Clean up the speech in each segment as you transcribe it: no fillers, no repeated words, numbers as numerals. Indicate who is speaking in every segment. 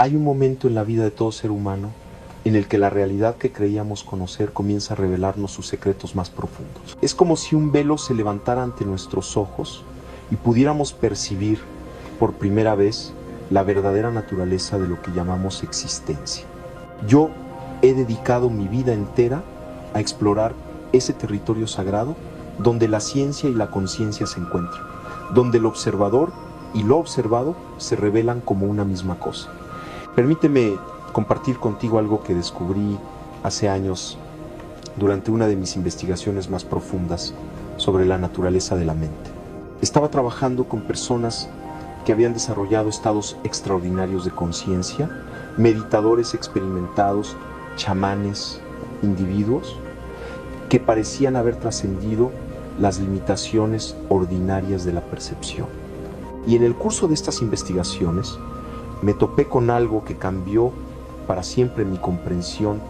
Speaker 1: Hay un momento en la vida de todo ser humano en el que la realidad que creíamos conocer comienza a revelarnos sus secretos más profundos. Es como si un velo se levantara ante nuestros ojos y pudiéramos percibir por primera vez la verdadera naturaleza de lo que llamamos existencia. Yo he dedicado mi vida entera a explorar ese territorio sagrado donde la ciencia y la conciencia se encuentran, donde el observador y lo observado se revelan como una misma cosa. Permíteme compartir contigo algo que descubrí hace años durante una de mis investigaciones más profundas sobre la naturaleza de la mente. Estaba trabajando con personas que habían desarrollado estados extraordinarios de conciencia, meditadores experimentados, chamanes, individuos que parecían haber trascendido las limitaciones ordinarias de la percepción. Y en el curso de estas investigaciones me topé con algo que cambió para siempre mi comprensión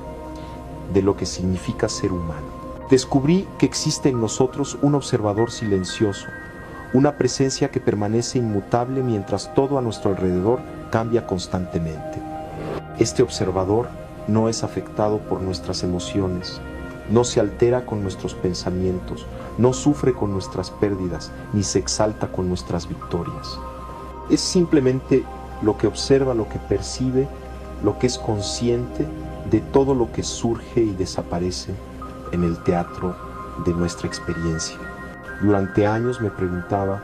Speaker 1: de lo que significa ser humano. Descubrí que existe en nosotros un observador silencioso, una presencia que permanece inmutable mientras todo a nuestro alrededor cambia constantemente. Este observador no es afectado por nuestras emociones, no se altera con nuestros pensamientos, no sufre con nuestras pérdidas, ni se exalta con nuestras victorias. Es simplemente lo que observa, lo que percibe, lo que es consciente de todo lo que surge y desaparece en el teatro de nuestra experiencia. Durante años me preguntaba,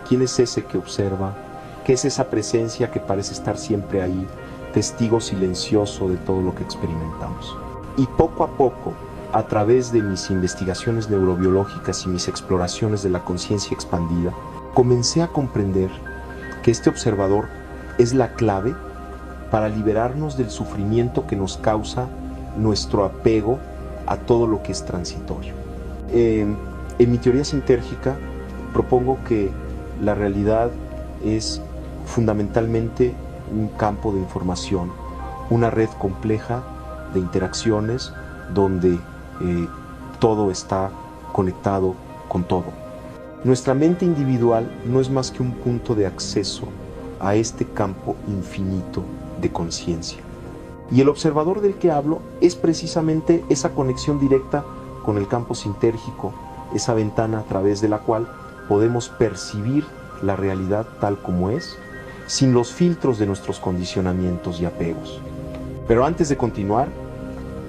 Speaker 1: ¿quién es ese que observa? ¿Qué es esa presencia que parece estar siempre ahí, testigo silencioso de todo lo que experimentamos? Y poco a poco, a través de mis investigaciones neurobiológicas y mis exploraciones de la conciencia expandida, comencé a comprender que este observador es la clave para liberarnos del sufrimiento que nos causa nuestro apego a todo lo que es transitorio. En mi teoría sintérgica propongo que la realidad es fundamentalmente un campo de información, una red compleja de interacciones donde todo está conectado con todo. Nuestra mente individual no es más que un punto de acceso a este campo infinito de conciencia. Y el observador del que hablo es precisamente esa conexión directa con el campo sintérgico, esa ventana a través de la cual podemos percibir la realidad tal como es, sin los filtros de nuestros condicionamientos y apegos. Pero antes de continuar,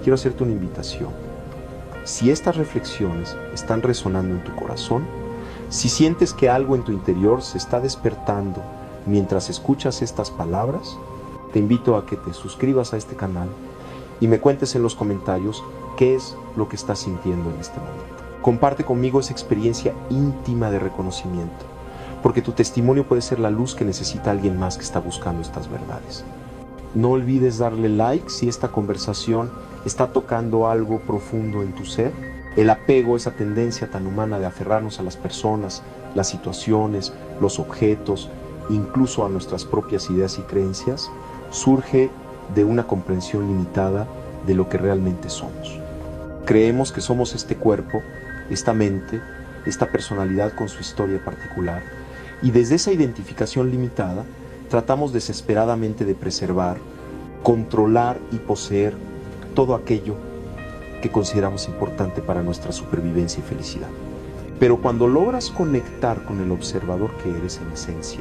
Speaker 1: quiero hacerte una invitación. Si estas reflexiones están resonando en tu corazón, si sientes que algo en tu interior se está despertando mientras escuchas estas palabras, te invito a que te suscribas a este canal y me cuentes en los comentarios qué es lo que estás sintiendo en este momento. Comparte conmigo esa experiencia íntima de reconocimiento, porque tu testimonio puede ser la luz que necesita alguien más que está buscando estas verdades. No olvides darle like si esta conversación está tocando algo profundo en tu ser. El apego, esa tendencia tan humana de aferrarnos a las personas, las situaciones, los objetos, incluso a nuestras propias ideas y creencias, surge de una comprensión limitada de lo que realmente somos. Creemos que somos este cuerpo, esta mente, esta personalidad con su historia particular, y desde esa identificación limitada tratamos desesperadamente de preservar, controlar y poseer todo aquello que consideramos importante para nuestra supervivencia y felicidad. Pero cuando logras conectar con el observador que eres en esencia,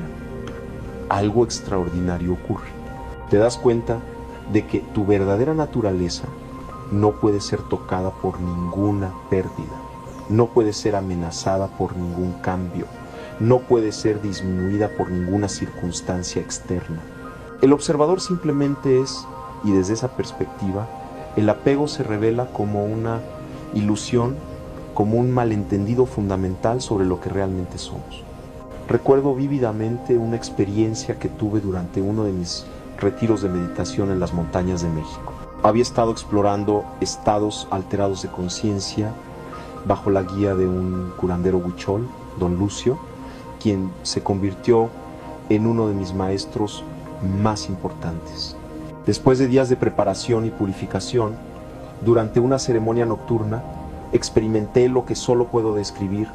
Speaker 1: algo extraordinario ocurre. Te das cuenta de que tu verdadera naturaleza no puede ser tocada por ninguna pérdida, no puede ser amenazada por ningún cambio, no puede ser disminuida por ninguna circunstancia externa. El observador simplemente es, y desde esa perspectiva, el apego se revela como una ilusión, como un malentendido fundamental sobre lo que realmente somos. Recuerdo vívidamente una experiencia que tuve durante uno de mis retiros de meditación en las montañas de México. Había estado explorando estados alterados de conciencia bajo la guía de un curandero huichol, don Lucio, quien se convirtió en uno de mis maestros más importantes. Después de días de preparación y purificación, durante una ceremonia nocturna, experimenté lo que solo puedo describir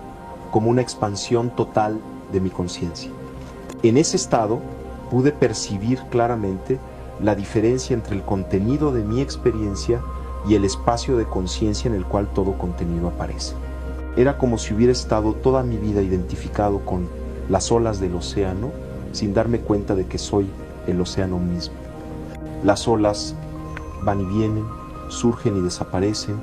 Speaker 1: como una expansión total de mi conciencia. En ese estado pude percibir claramente la diferencia entre el contenido de mi experiencia y el espacio de conciencia en el cual todo contenido aparece. Era como si hubiera estado toda mi vida identificado con las olas del océano sin darme cuenta de que soy el océano mismo. Las olas van y vienen, surgen y desaparecen,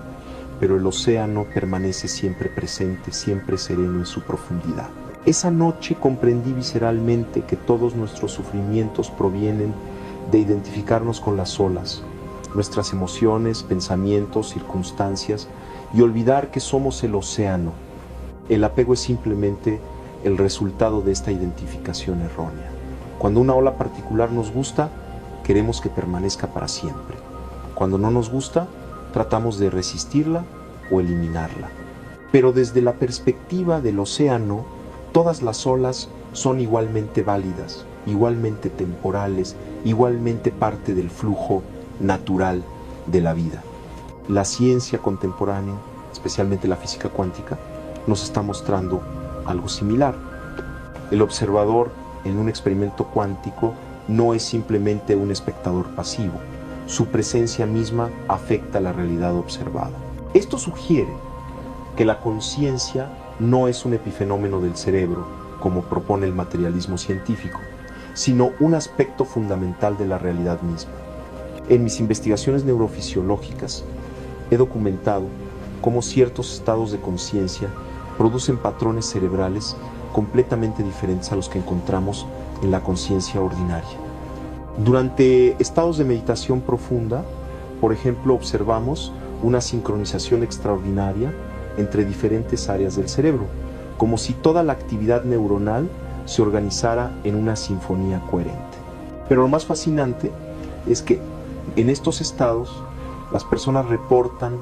Speaker 1: pero el océano permanece siempre presente, siempre sereno en su profundidad. Esa noche comprendí visceralmente que todos nuestros sufrimientos provienen de identificarnos con las olas, nuestras emociones, pensamientos, circunstancias, y olvidar que somos el océano. El apego es simplemente el resultado de esta identificación errónea. Cuando una ola particular nos gusta, queremos que permanezca para siempre. Cuando no nos gusta, tratamos de resistirla o eliminarla. Pero desde la perspectiva del océano, todas las olas son igualmente válidas, igualmente temporales, igualmente parte del flujo natural de la vida. La ciencia contemporánea, especialmente la física cuántica, nos está mostrando algo similar. El observador en un experimento cuántico no es simplemente un espectador pasivo. Su presencia misma afecta la realidad observada. Esto sugiere que la conciencia no es un epifenómeno del cerebro, como propone el materialismo científico, sino un aspecto fundamental de la realidad misma. En mis investigaciones neurofisiológicas he documentado cómo ciertos estados de conciencia producen patrones cerebrales completamente diferentes a los que encontramos en la conciencia ordinaria. Durante estados de meditación profunda, por ejemplo, observamos una sincronización extraordinaria entre diferentes áreas del cerebro, como si toda la actividad neuronal se organizara en una sinfonía coherente. Pero lo más fascinante es que en estos estados las personas reportan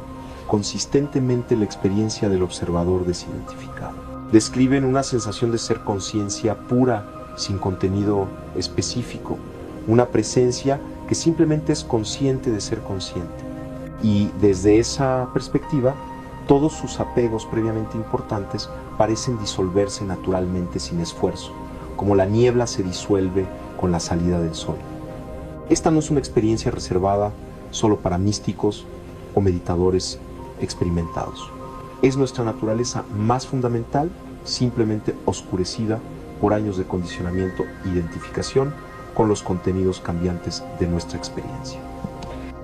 Speaker 1: consistentemente la experiencia del observador desidentificado. Describen una sensación de ser conciencia pura, sin contenido específico, una presencia que simplemente es consciente de ser consciente. Y desde esa perspectiva, todos sus apegos previamente importantes parecen disolverse naturalmente sin esfuerzo, como la niebla se disuelve con la salida del sol. Esta no es una experiencia reservada solo para místicos o meditadores experimentados. Es nuestra naturaleza más fundamental, simplemente oscurecida por años de condicionamiento e identificación con los contenidos cambiantes de nuestra experiencia.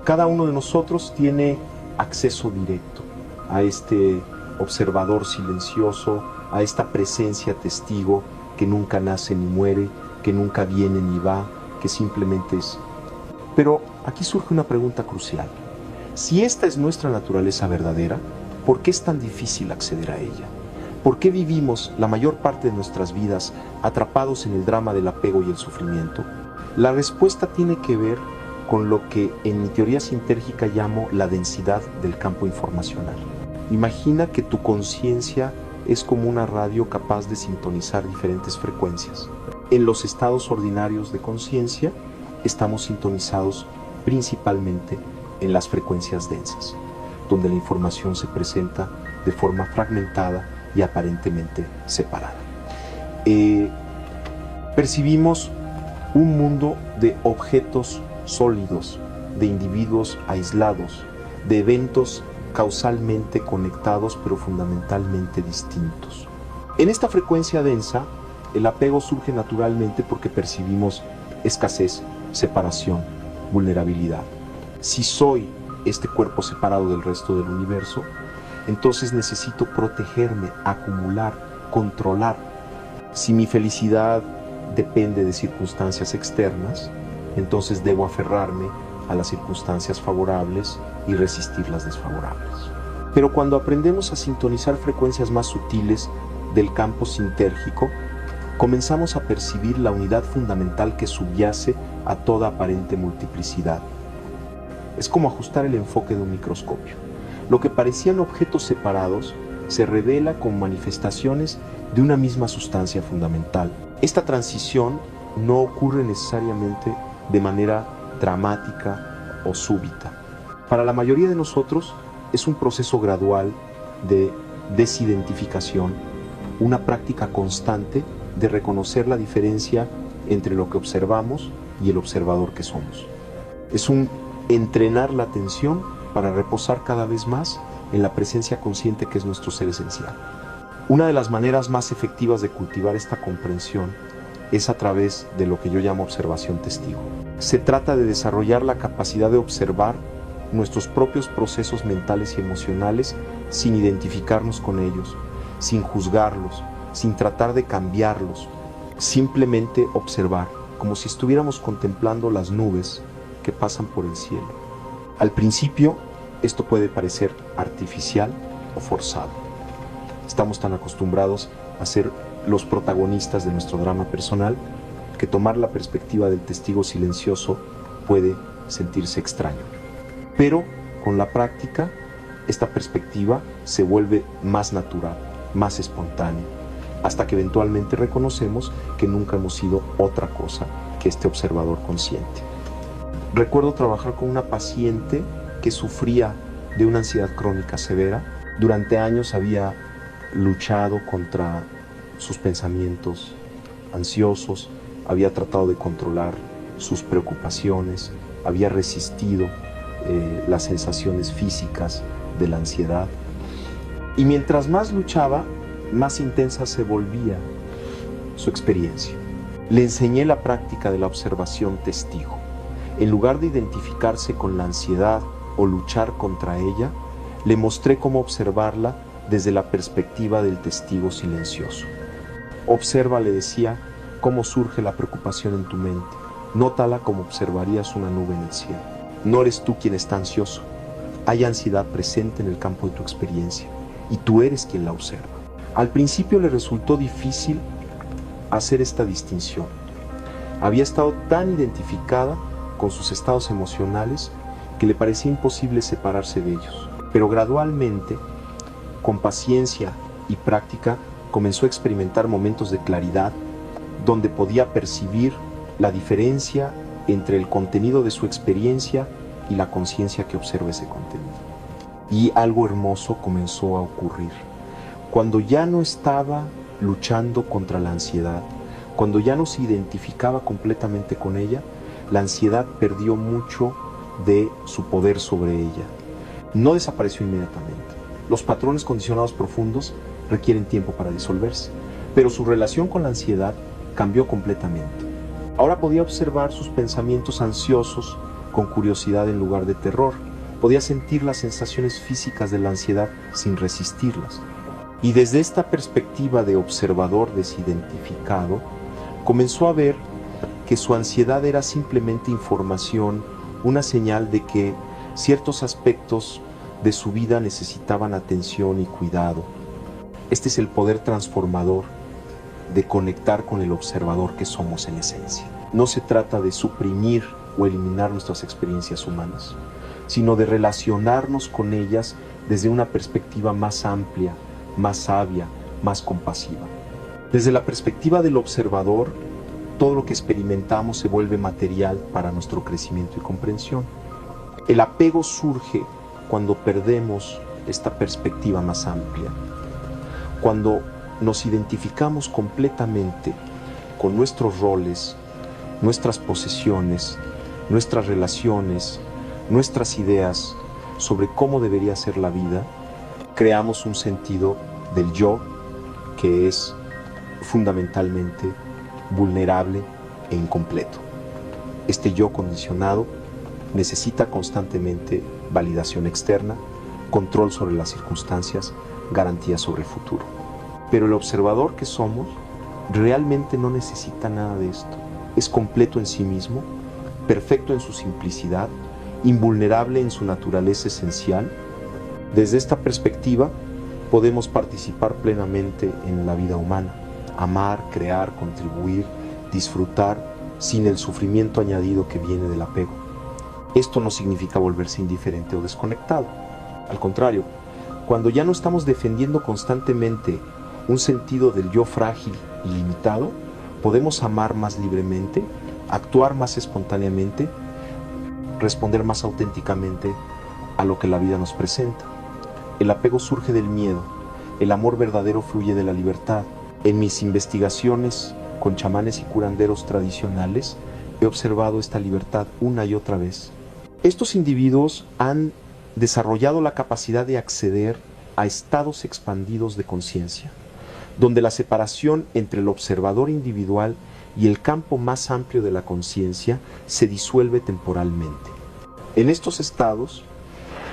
Speaker 1: Cada uno de nosotros tiene acceso directo a este observador silencioso, a esta presencia testigo que nunca nace ni muere, que nunca viene ni va, que simplemente es. Pero aquí surge una pregunta crucial. Si esta es nuestra naturaleza verdadera, ¿por qué es tan difícil acceder a ella? ¿Por qué vivimos la mayor parte de nuestras vidas atrapados en el drama del apego y el sufrimiento? La respuesta tiene que ver con lo que en mi teoría sintérgica llamo la densidad del campo informacional. Imagina que tu conciencia es como una radio capaz de sintonizar diferentes frecuencias. En los estados ordinarios de conciencia estamos sintonizados principalmente en las frecuencias densas, donde la información se presenta de forma fragmentada y aparentemente separada. Percibimos un mundo de objetos sólidos, de individuos aislados, de eventos causalmente conectados pero fundamentalmente distintos. En esta frecuencia densa, el apego surge naturalmente porque percibimos escasez, separación, vulnerabilidad. Si soy este cuerpo separado del resto del universo, entonces necesito protegerme, acumular, controlar. Si mi felicidad depende de circunstancias externas, entonces debo aferrarme a las circunstancias favorables y resistir las desfavorables. Pero cuando aprendemos a sintonizar frecuencias más sutiles del campo sintérgico, comenzamos a percibir la unidad fundamental que subyace a toda aparente multiplicidad. Es como ajustar el enfoque de un microscopio. Lo que parecían objetos separados se revela como manifestaciones de una misma sustancia fundamental. Esta transición no ocurre necesariamente de manera dramática o súbita. Para la mayoría de nosotros es un proceso gradual de desidentificación, una práctica constante de reconocer la diferencia entre lo que observamos y el observador que somos. Es un entrenar la atención para reposar cada vez más en la presencia consciente que es nuestro ser esencial. Una de las maneras más efectivas de cultivar esta comprensión es a través de lo que yo llamo observación testigo. Se trata de desarrollar la capacidad de observar nuestros propios procesos mentales y emocionales sin identificarnos con ellos, sin juzgarlos, sin tratar de cambiarlos, simplemente observar, como si estuviéramos contemplando las nubes que pasan por el cielo. Al principio, esto puede parecer artificial o forzado. Estamos tan acostumbrados a ser los protagonistas de nuestro drama personal que tomar la perspectiva del testigo silencioso puede sentirse extraño. Pero con la práctica, esta perspectiva se vuelve más natural, más espontánea, hasta que eventualmente reconocemos que nunca hemos sido otra cosa que este observador consciente. Recuerdo trabajar con una paciente que sufría de una ansiedad crónica severa. Durante años había luchado contra sus pensamientos ansiosos, había tratado de controlar sus preocupaciones, había resistido las sensaciones físicas de la ansiedad. Y mientras más luchaba, más intensa se volvía su experiencia. Le enseñé la práctica de la observación testigo. En lugar de identificarse con la ansiedad o luchar contra ella, le mostré cómo observarla desde la perspectiva del testigo silencioso. Observa, le decía, cómo surge la preocupación en tu mente. Nótala como observarías una nube en el cielo. No eres tú quien está ansioso. Hay ansiedad presente en el campo de tu experiencia y tú eres quien la observa. Al principio le resultó difícil hacer esta distinción. Había estado tan identificada con sus estados emocionales que le parecía imposible separarse de ellos. Pero gradualmente, con paciencia y práctica, comenzó a experimentar momentos de claridad donde podía percibir la diferencia entre el contenido de su experiencia y la conciencia que observa ese contenido. Y algo hermoso comenzó a ocurrir. Cuando ya no estaba luchando contra la ansiedad, cuando ya no se identificaba completamente con ella, la ansiedad perdió mucho de su poder sobre ella. No desapareció inmediatamente. Los patrones condicionados profundos requieren tiempo para disolverse, pero su relación con la ansiedad cambió completamente. Ahora podía observar sus pensamientos ansiosos con curiosidad en lugar de terror. Podía sentir las sensaciones físicas de la ansiedad sin resistirlas. Y desde esta perspectiva de observador desidentificado, comenzó a ver que su ansiedad era simplemente información, una señal de que ciertos aspectos de su vida necesitaban atención y cuidado. Este es el poder transformador de conectar con el observador que somos en esencia. No se trata de suprimir o eliminar nuestras experiencias humanas, sino de relacionarnos con ellas desde una perspectiva más amplia, más sabia, más compasiva. Desde la perspectiva del observador, todo lo que experimentamos se vuelve material para nuestro crecimiento y comprensión. El apego surge cuando perdemos esta perspectiva más amplia, cuando nos identificamos completamente con nuestros roles, nuestras posesiones, nuestras relaciones, nuestras ideas sobre cómo debería ser la vida, creamos un sentido del yo que es fundamentalmente vulnerable e incompleto. Este yo condicionado necesita constantemente validación externa, control sobre las circunstancias, garantía sobre el futuro. Pero el observador que somos realmente no necesita nada de esto. Es completo en sí mismo, perfecto en su simplicidad, invulnerable en su naturaleza esencial. Desde esta perspectiva podemos participar plenamente en la vida humana, amar, crear, contribuir, disfrutar sin el sufrimiento añadido que viene del apego. Esto no significa volverse indiferente o desconectado. Al contrario, cuando ya no estamos defendiendo constantemente un sentido del yo frágil y limitado, podemos amar más libremente, actuar más espontáneamente, responder más auténticamente a lo que la vida nos presenta. El apego surge del miedo, el amor verdadero fluye de la libertad. En mis investigaciones con chamanes y curanderos tradicionales he observado esta libertad una y otra vez. Estos individuos han desarrollado la capacidad de acceder a estados expandidos de conciencia, donde la separación entre el observador individual y el campo más amplio de la conciencia se disuelve temporalmente. En estos estados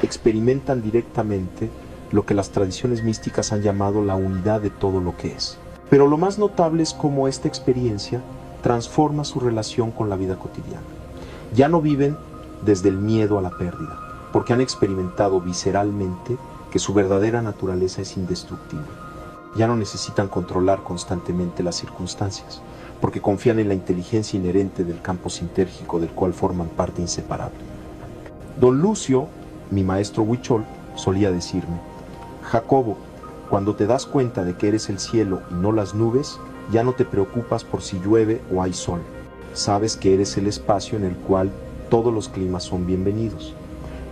Speaker 1: experimentan directamente lo que las tradiciones místicas han llamado la unidad de todo lo que es. Pero lo más notable es cómo esta experiencia transforma su relación con la vida cotidiana. Ya no viven desde el miedo a la pérdida, porque han experimentado visceralmente que su verdadera naturaleza es indestructible. Ya no necesitan controlar constantemente las circunstancias, porque confían en la inteligencia inherente del campo sintérgico del cual forman parte inseparable. Don Lucio, mi maestro Huichol, solía decirme: Jacobo, cuando te das cuenta de que eres el cielo y no las nubes, ya no te preocupas por si llueve o hay sol. Sabes que eres el espacio en el cual todos los climas son bienvenidos.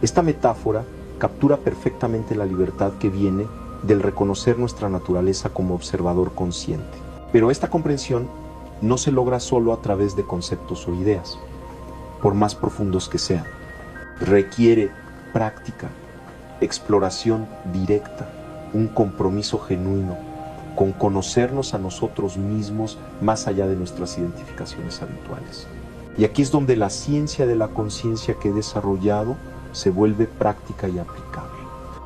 Speaker 1: Esta metáfora captura perfectamente la libertad que viene del reconocer nuestra naturaleza como observador consciente. Pero esta comprensión no se logra solo a través de conceptos o ideas, por más profundos que sean. Requiere práctica, exploración directa, un compromiso genuino con conocernos a nosotros mismos más allá de nuestras identificaciones habituales. Y aquí es donde la ciencia de la conciencia que he desarrollado se vuelve práctica y aplicable.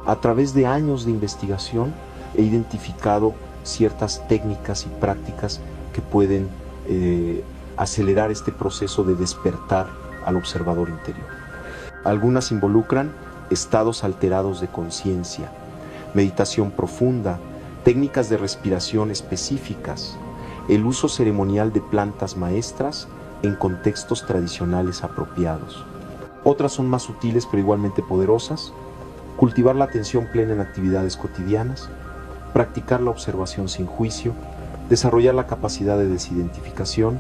Speaker 1: A través de años de investigación he identificado ciertas técnicas y prácticas que pueden acelerar este proceso de despertar al observador interior. Algunas involucran estados alterados de conciencia, meditación profunda, técnicas de respiración específicas, el uso ceremonial de plantas maestras en contextos tradicionales apropiados. Otras son más sutiles pero igualmente poderosas: cultivar la atención plena en actividades cotidianas, practicar la observación sin juicio, desarrollar la capacidad de desidentificación.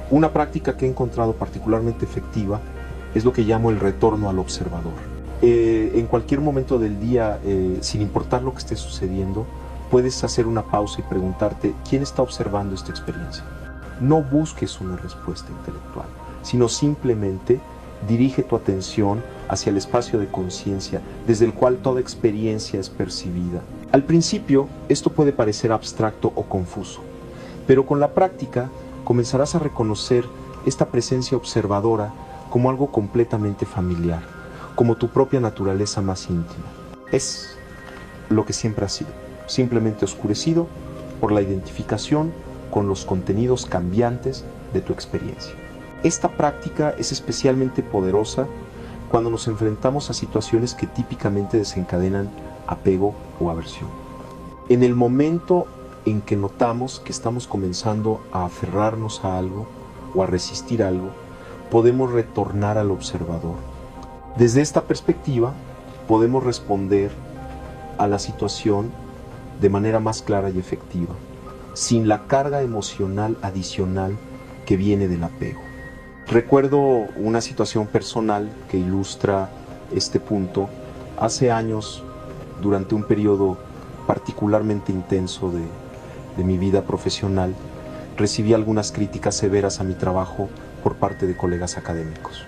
Speaker 1: Una práctica que he encontrado particularmente efectiva es lo que llamo el retorno al observador. En cualquier momento del día, sin importar lo que esté sucediendo, puedes hacer una pausa y preguntarte: ¿quién está observando esta experiencia? No busques una respuesta intelectual, sino simplemente dirige tu atención hacia el espacio de conciencia desde el cual toda experiencia es percibida. Al principio, esto puede parecer abstracto o confuso, pero con la práctica comenzarás a reconocer esta presencia observadora como algo completamente familiar, como tu propia naturaleza más íntima. Es lo que siempre ha sido, simplemente oscurecido por la identificación con los contenidos cambiantes de tu experiencia. Esta práctica es especialmente poderosa cuando nos enfrentamos a situaciones que típicamente desencadenan apego o aversión. En el momento en que notamos que estamos comenzando a aferrarnos a algo o a resistir algo, podemos retornar al observador. Desde esta perspectiva, podemos responder a la situación de manera más clara y efectiva, sin la carga emocional adicional que viene del apego. Recuerdo una situación personal que ilustra este punto. Hace años, durante un periodo particularmente intenso de mi vida profesional, recibí algunas críticas severas a mi trabajo por parte de colegas académicos.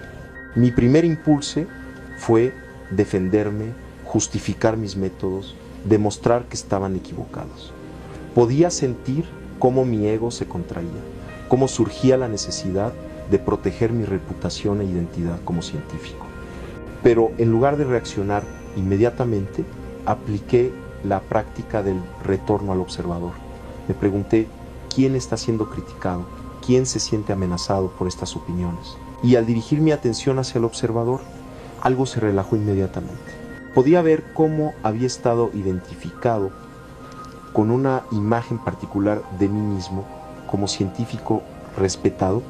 Speaker 1: Mi primer impulso fue defenderme, justificar mis métodos, demostrar que estaban equivocados. Podía sentir cómo mi ego se contraía, cómo surgía la necesidad de proteger mi reputación e identidad como científico. Pero en lugar de reaccionar inmediatamente, apliqué la práctica del retorno al observador. Me pregunté: ¿quién está siendo criticado? ¿Quién se siente amenazado por estas opiniones? Y al dirigir mi atención hacia el observador, algo se relajó inmediatamente. Podía ver cómo había estado identificado con una imagen particular de mí mismo como científico respetado,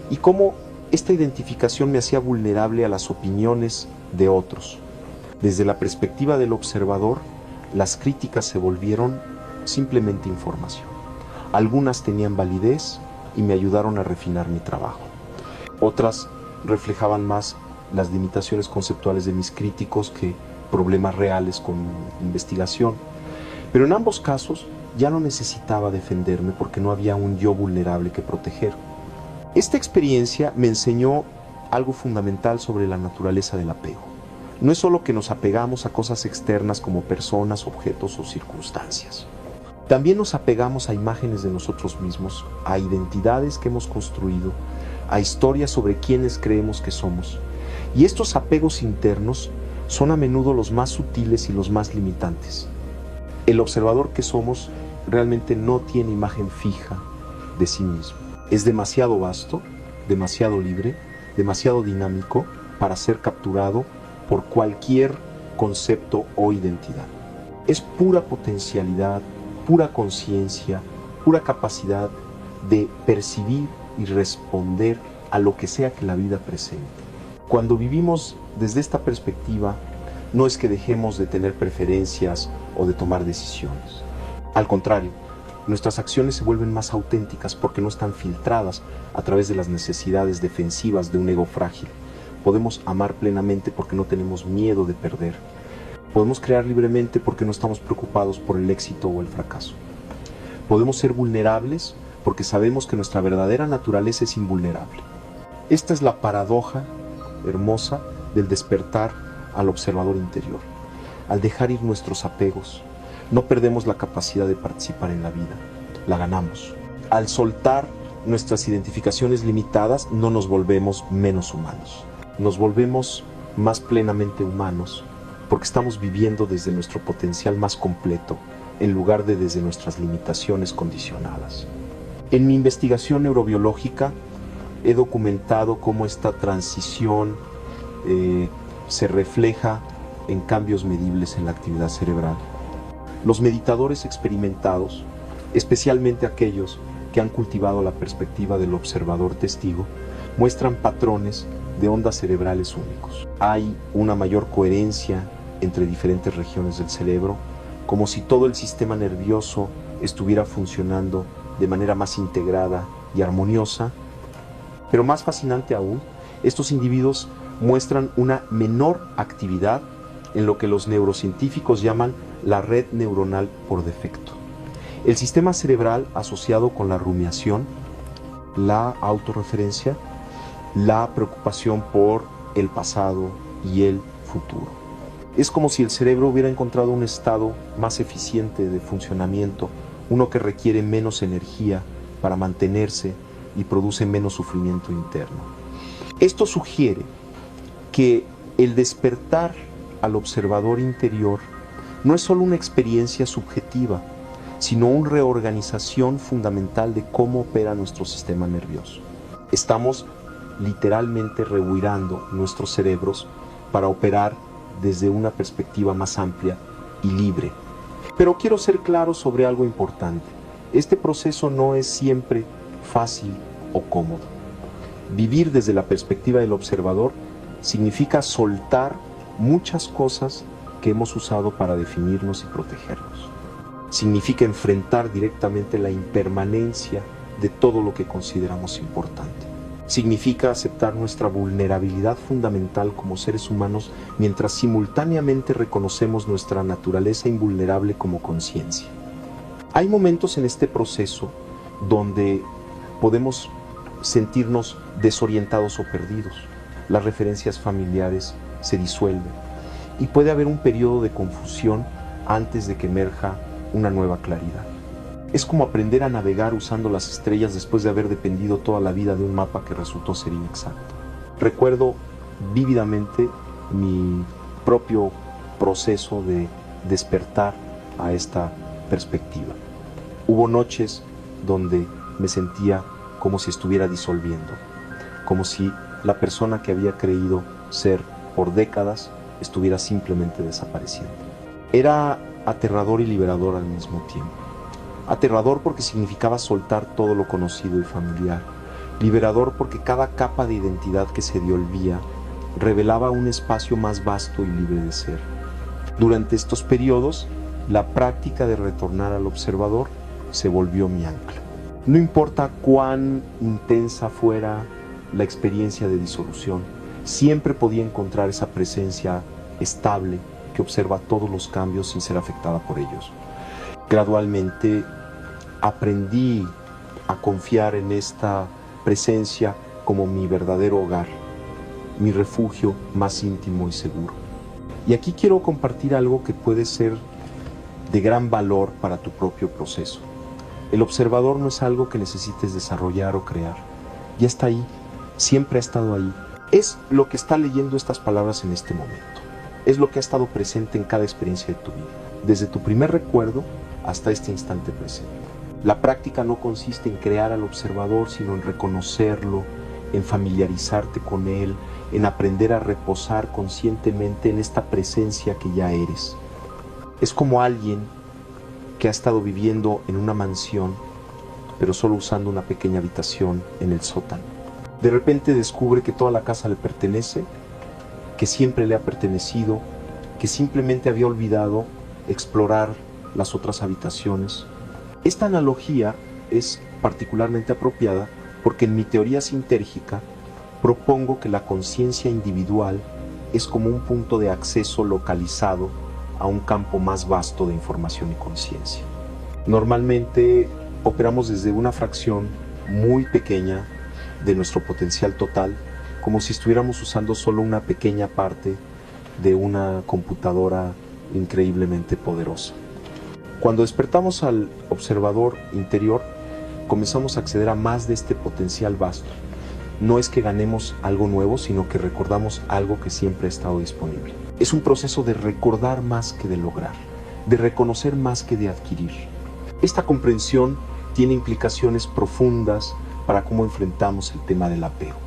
Speaker 1: y cómo esta identificación me hacía vulnerable a las opiniones de otros. Desde la perspectiva del observador, las críticas se volvieron simplemente información. Algunas tenían validez y me ayudaron a refinar mi trabajo. Otras reflejaban más las limitaciones conceptuales de mis críticos que problemas reales con investigación. Pero en ambos casos ya no necesitaba defenderme porque no había un yo vulnerable que proteger. Esta experiencia me enseñó algo fundamental sobre la naturaleza del apego. No es solo que nos apegamos a cosas externas como personas, objetos o circunstancias. También nos apegamos a imágenes de nosotros mismos, a identidades que hemos construido, a historias sobre quiénes creemos que somos. Y estos apegos internos son a menudo los más sutiles y los más limitantes. El observador que somos realmente no tiene imagen fija de sí mismo. Es demasiado vasto, demasiado libre, demasiado dinámico para ser capturado por cualquier concepto o identidad. Es pura potencialidad, pura conciencia, pura capacidad de percibir y responder a lo que sea que la vida presente. Cuando vivimos desde esta perspectiva, no es que dejemos de tener preferencias o de tomar decisiones. Al contrario, nuestras acciones se vuelven más auténticas porque no están filtradas a través de las necesidades defensivas de un ego frágil. Podemos amar plenamente porque no tenemos miedo de perder. Podemos crear libremente porque no estamos preocupados por el éxito o el fracaso. Podemos ser vulnerables porque sabemos que nuestra verdadera naturaleza es invulnerable. Esta es la paradoja hermosa del despertar al observador interior. Al dejar ir nuestros apegos, no perdemos la capacidad de participar en la vida, la ganamos. Al soltar nuestras identificaciones limitadas, no nos volvemos menos humanos. Nos volvemos más plenamente humanos porque estamos viviendo desde nuestro potencial más completo en lugar de desde nuestras limitaciones condicionadas. En mi investigación neurobiológica he documentado cómo esta transición se refleja en cambios medibles en la actividad cerebral. Los meditadores experimentados, especialmente aquellos que han cultivado la perspectiva del observador testigo, muestran patrones de ondas cerebrales únicos. Hay una mayor coherencia entre diferentes regiones del cerebro, como si todo el sistema nervioso estuviera funcionando de manera más integrada y armoniosa. Pero más fascinante aún, estos individuos muestran una menor actividad en lo que los neurocientíficos llaman la red neuronal por defecto. El sistema cerebral asociado con la rumiación, la autorreferencia, la preocupación por el pasado y el futuro. Es como si el cerebro hubiera encontrado un estado más eficiente de funcionamiento, uno que requiere menos energía para mantenerse y produce menos sufrimiento interno. Esto sugiere que el despertar al observador interior no es solo una experiencia subjetiva, sino una reorganización fundamental de cómo opera nuestro sistema nervioso. Estamos literalmente revirando nuestros cerebros para operar desde una perspectiva más amplia y libre. Pero quiero ser claro sobre algo importante. Este proceso no es siempre fácil o cómodo. Vivir desde la perspectiva del observador significa soltar muchas cosas que hemos usado para definirnos y protegernos. Significa enfrentar directamente la impermanencia de todo lo que consideramos importante. Significa aceptar nuestra vulnerabilidad fundamental como seres humanos mientras simultáneamente reconocemos nuestra naturaleza invulnerable como conciencia. Hay momentos en este proceso donde podemos sentirnos desorientados o perdidos. Las referencias familiares se disuelven y puede haber un periodo de confusión antes de que emerja una nueva claridad. Es como aprender a navegar usando las estrellas después de haber dependido toda la vida de un mapa que resultó ser inexacto. Recuerdo vívidamente mi propio proceso de despertar a esta perspectiva. Hubo noches donde me sentía como si estuviera disolviendo, como si la persona que había creído ser por décadas estuviera simplemente desapareciendo. Era aterrador y liberador al mismo tiempo. Aterrador porque significaba soltar todo lo conocido y familiar. Liberador porque cada capa de identidad que se disolvía revelaba un espacio más vasto y libre de ser. Durante estos periodos, la práctica de retornar al observador se volvió mi ancla. No importa cuán intensa fuera la experiencia de disolución, siempre podía encontrar esa presencia estable que observa todos los cambios sin ser afectada por ellos. Gradualmente aprendí a confiar en esta presencia como mi verdadero hogar, mi refugio más íntimo y seguro. Y aquí quiero compartir algo que puede ser de gran valor para tu propio proceso. El observador no es algo que necesites desarrollar o crear. Ya está ahí, siempre ha estado ahí. Es lo que está leyendo estas palabras en este momento. Es lo que ha estado presente en cada experiencia de tu vida, desde tu primer recuerdo hasta este instante presente. La práctica no consiste en crear al observador, sino en reconocerlo, en familiarizarte con él, en aprender a reposar conscientemente en esta presencia que ya eres. Es como alguien que ha estado viviendo en una mansión, pero solo usando una pequeña habitación en el sótano. De repente descubre que toda la casa le pertenece, que siempre le ha pertenecido, que simplemente había olvidado explorar las otras habitaciones. Esta analogía es particularmente apropiada porque en mi teoría sintérgica propongo que la conciencia individual es como un punto de acceso localizado a un campo más vasto de información y conciencia. Normalmente operamos desde una fracción muy pequeña de nuestro potencial total, como si estuviéramos usando solo una pequeña parte de una computadora increíblemente poderosa. Cuando despertamos al observador interior, comenzamos a acceder a más de este potencial vasto. No es que ganemos algo nuevo, sino que recordamos algo que siempre ha estado disponible. Es un proceso de recordar más que de lograr, de reconocer más que de adquirir. Esta comprensión tiene implicaciones profundas para cómo enfrentamos el tema del apego.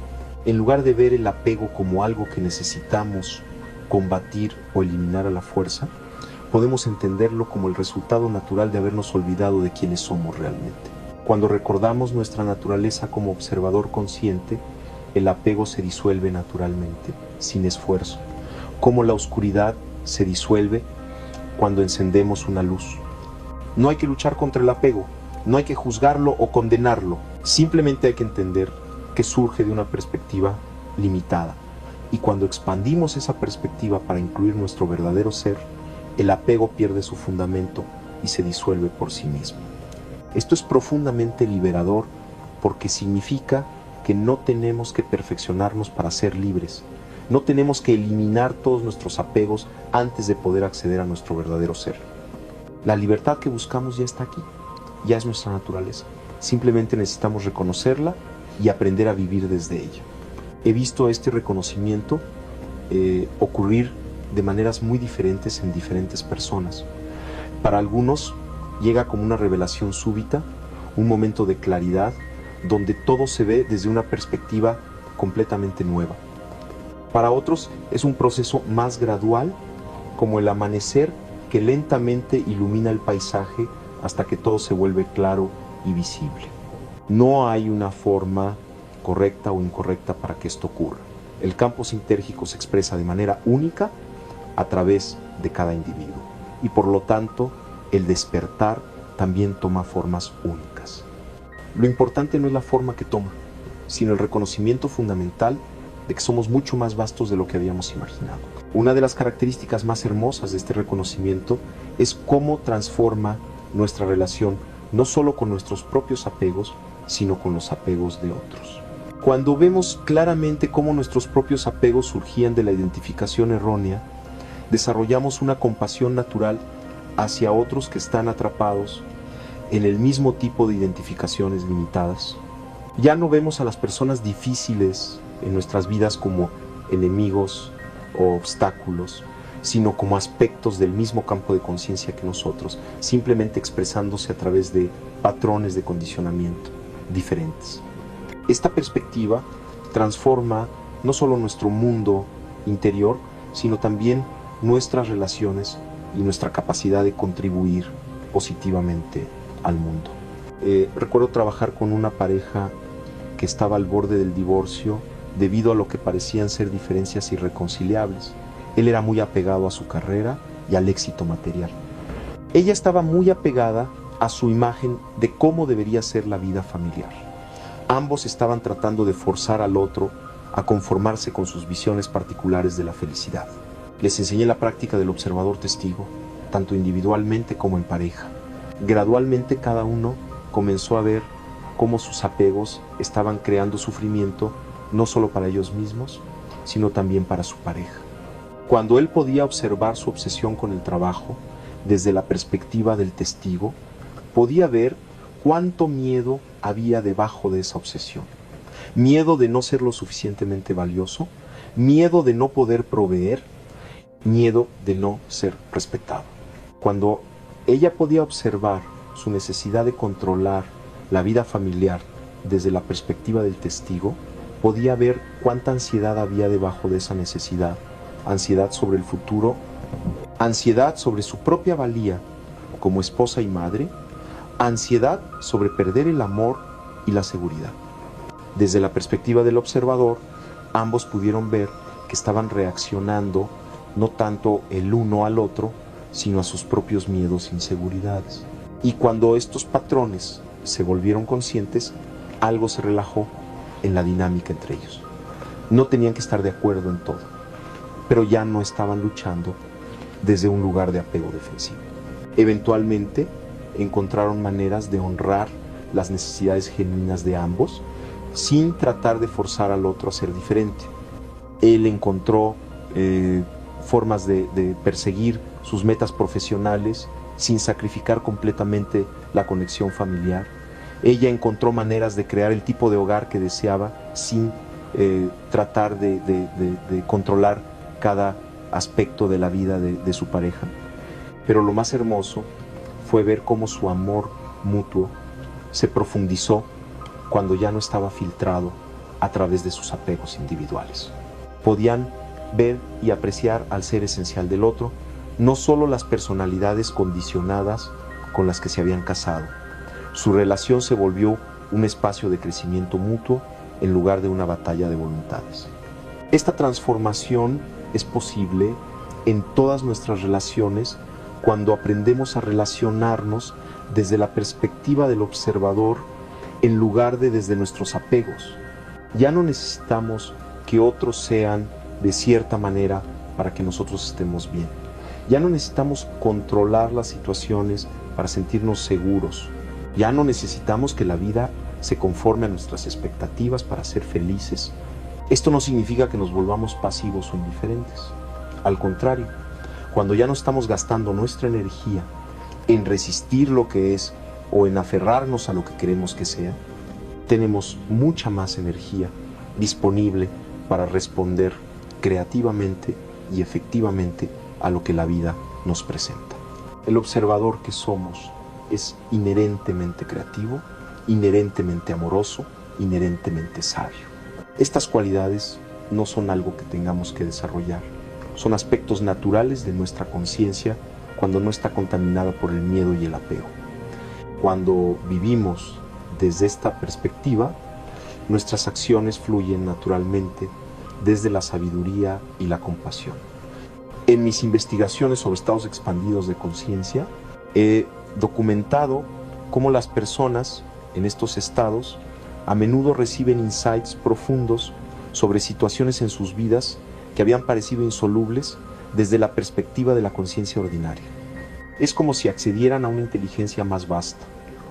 Speaker 1: En lugar de ver el apego como algo que necesitamos combatir o eliminar a la fuerza, podemos entenderlo como el resultado natural de habernos olvidado de quiénes somos realmente. Cuando recordamos nuestra naturaleza como observador consciente, el apego se disuelve naturalmente, sin esfuerzo, como la oscuridad se disuelve cuando encendemos una luz. No hay que luchar contra el apego, no hay que juzgarlo o condenarlo, simplemente hay que entender que surge de una perspectiva limitada. Y cuando expandimos esa perspectiva para incluir nuestro verdadero ser, el apego pierde su fundamento y se disuelve por sí mismo. Esto es profundamente liberador porque significa que no tenemos que perfeccionarnos para ser libres. No tenemos que eliminar todos nuestros apegos antes de poder acceder a nuestro verdadero ser. La libertad que buscamos ya está aquí, ya es nuestra naturaleza. Simplemente necesitamos reconocerla y aprender a vivir desde ella. He visto este reconocimiento ocurrir de maneras muy diferentes en diferentes personas. Para algunos llega como una revelación súbita, un momento de claridad, donde todo se ve desde una perspectiva completamente nueva. Para otros es un proceso más gradual, como el amanecer que lentamente ilumina el paisaje hasta que todo se vuelve claro y visible. No hay una forma correcta o incorrecta para que esto ocurra. El campo sintérgico se expresa de manera única a través de cada individuo y por lo tanto el despertar también toma formas únicas. Lo importante no es la forma que toma, sino el reconocimiento fundamental de que somos mucho más vastos de lo que habíamos imaginado. Una de las características más hermosas de este reconocimiento es cómo transforma nuestra relación no solo con nuestros propios apegos, sino con los apegos de otros. Cuando vemos claramente cómo nuestros propios apegos surgían de la identificación errónea, desarrollamos una compasión natural hacia otros que están atrapados en el mismo tipo de identificaciones limitadas. Ya no vemos a las personas difíciles en nuestras vidas como enemigos o obstáculos, sino como aspectos del mismo campo de conciencia que nosotros, simplemente expresándose a través de patrones de condicionamiento diferentes. Esta perspectiva transforma no solo nuestro mundo interior, sino también nuestras relaciones y nuestra capacidad de contribuir positivamente al mundo. Recuerdo trabajar con una pareja que estaba al borde del divorcio debido a lo que parecían ser diferencias irreconciliables. Él era muy apegado a su carrera y al éxito material. Ella estaba muy apegada a su imagen de cómo debería ser la vida familiar. Ambos estaban tratando de forzar al otro a conformarse con sus visiones particulares de la felicidad. Les enseñé la práctica del observador testigo, tanto individualmente como en pareja. Gradualmente cada uno comenzó a ver cómo sus apegos estaban creando sufrimiento no solo para ellos mismos, sino también para su pareja. Cuando él podía observar su obsesión con el trabajo desde la perspectiva del testigo, podía ver cuánto miedo había debajo de esa obsesión. Miedo de no ser lo suficientemente valioso, miedo de no poder proveer, miedo de no ser respetado. Cuando ella podía observar su necesidad de controlar la vida familiar desde la perspectiva del testigo, podía ver cuánta ansiedad había debajo de esa necesidad. Ansiedad sobre el futuro, ansiedad sobre su propia valía como esposa y madre, ansiedad sobre perder el amor y la seguridad. Desde la perspectiva del observador, ambos pudieron ver que estaban reaccionando no tanto el uno al otro, sino a sus propios miedos e inseguridades. Y cuando estos patrones se volvieron conscientes, algo se relajó en la dinámica entre ellos. No tenían que estar de acuerdo en todo, pero ya no estaban luchando desde un lugar de apego defensivo. Eventualmente encontraron maneras de honrar las necesidades genuinas de ambos sin tratar de forzar al otro a ser diferente. Él encontró formas de perseguir sus metas profesionales sin sacrificar completamente la conexión familiar. Ella encontró maneras de crear el tipo de hogar que deseaba sin tratar de controlar cada aspecto de la vida de su pareja. Pero lo más hermoso fue ver cómo su amor mutuo se profundizó cuando ya no estaba filtrado a través de sus apegos individuales. Podían ver y apreciar al ser esencial del otro, no solo las personalidades condicionadas con las que se habían casado. Su relación se volvió un espacio de crecimiento mutuo en lugar de una batalla de voluntades. Esta transformación es posible en todas nuestras relaciones cuando aprendemos a relacionarnos desde la perspectiva del observador en lugar de desde nuestros apegos. Ya no necesitamos que otros sean de cierta manera para que nosotros estemos bien. Ya no necesitamos controlar las situaciones para sentirnos seguros. Ya no necesitamos que la vida se conforme a nuestras expectativas para ser felices. Esto no significa que nos volvamos pasivos o indiferentes. Al contrario, cuando ya no estamos gastando nuestra energía en resistir lo que es o en aferrarnos a lo que queremos que sea, tenemos mucha más energía disponible para responder creativamente y efectivamente a lo que la vida nos presenta. El observador que somos es inherentemente creativo, inherentemente amoroso, inherentemente sabio. Estas cualidades no son algo que tengamos que desarrollar, son aspectos naturales de nuestra conciencia cuando no está contaminada por el miedo y el apego. Cuando vivimos desde esta perspectiva, nuestras acciones fluyen naturalmente desde la sabiduría y la compasión. En mis investigaciones sobre estados expandidos de conciencia, he documentado cómo las personas en estos estados a menudo reciben insights profundos sobre situaciones en sus vidas que habían parecido insolubles desde la perspectiva de la conciencia ordinaria. Es como si accedieran a una inteligencia más vasta,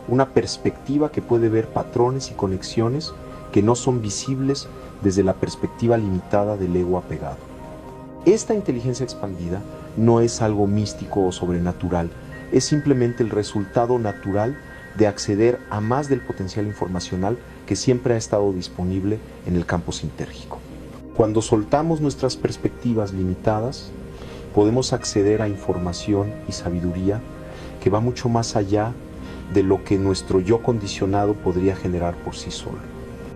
Speaker 1: una perspectiva que puede ver patrones y conexiones que no son visibles desde la perspectiva limitada del ego apegado. Esta inteligencia expandida no es algo místico o sobrenatural, es simplemente el resultado natural de acceder a más del potencial informacional que siempre ha estado disponible en el campo sintérgico. Cuando soltamos nuestras perspectivas limitadas, podemos acceder a información y sabiduría que va mucho más allá de lo que nuestro yo condicionado podría generar por sí solo.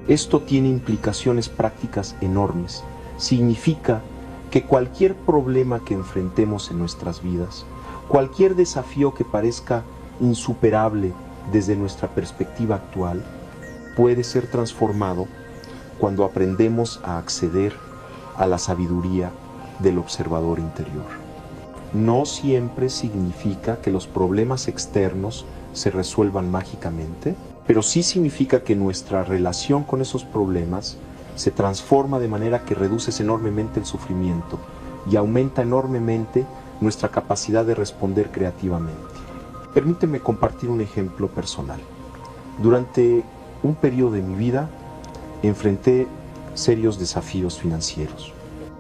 Speaker 1: Esto tiene implicaciones prácticas enormes. Significa que cualquier problema que enfrentemos en nuestras vidas, cualquier desafío que parezca insuperable desde nuestra perspectiva actual, puede ser transformado cuando aprendemos a acceder a la sabiduría del observador interior. No siempre significa que los problemas externos se resuelvan mágicamente, pero sí significa que nuestra relación con esos problemas se transforma de manera que reduces enormemente el sufrimiento y aumenta enormemente nuestra capacidad de responder creativamente. Permíteme compartir un ejemplo personal. Durante un periodo de mi vida enfrenté serios desafíos financieros.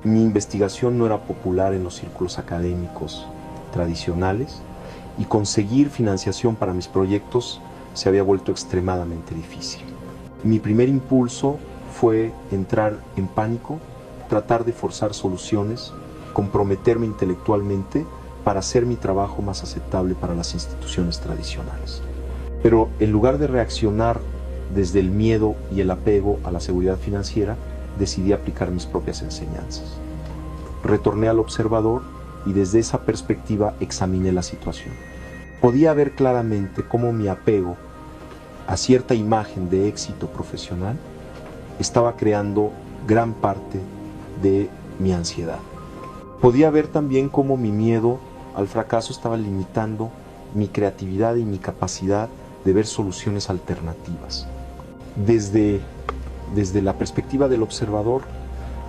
Speaker 1: Mi investigación no era popular en los círculos académicos tradicionales y conseguir financiación para mis proyectos se había vuelto extremadamente difícil. Mi primer impulso fue entrar en pánico, tratar de forzar soluciones, comprometerme intelectualmente para hacer mi trabajo más aceptable para las instituciones tradicionales. Pero en lugar de reaccionar desde el miedo y el apego a la seguridad financiera, decidí aplicar mis propias enseñanzas. Retorné al observador y desde esa perspectiva examiné la situación. Podía ver claramente cómo mi apego a cierta imagen de éxito profesional estaba creando gran parte de mi ansiedad. Podía ver también cómo mi miedo al fracaso estaba limitando mi creatividad y mi capacidad de ver soluciones alternativas. Desde la perspectiva del observador,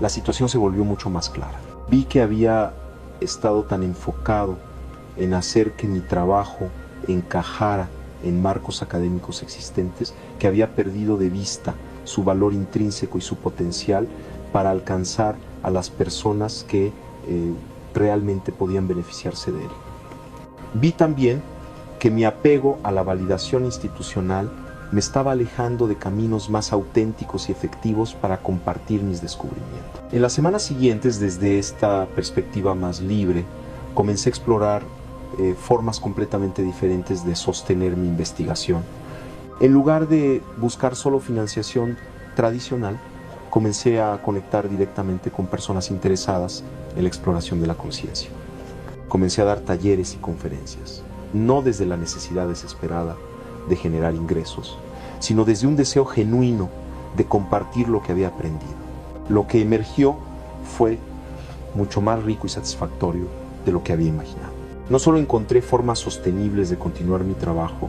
Speaker 1: la situación se volvió mucho más clara. Vi que había estado tan enfocado en hacer que mi trabajo encajara en marcos académicos existentes que había perdido de vista su valor intrínseco y su potencial para alcanzar a las personas que realmente podían beneficiarse de él. Vi también que mi apego a la validación institucional me estaba alejando de caminos más auténticos y efectivos para compartir mis descubrimientos. En las semanas siguientes, desde esta perspectiva más libre, comencé a explorar formas completamente diferentes de sostener mi investigación. En lugar de buscar solo financiación tradicional, comencé a conectar directamente con personas interesadas en la exploración de la conciencia. Comencé a dar talleres y conferencias, no desde la necesidad desesperada de generar ingresos, sino desde un deseo genuino de compartir lo que había aprendido. Lo que emergió fue mucho más rico y satisfactorio de lo que había imaginado. No solo encontré formas sostenibles de continuar mi trabajo,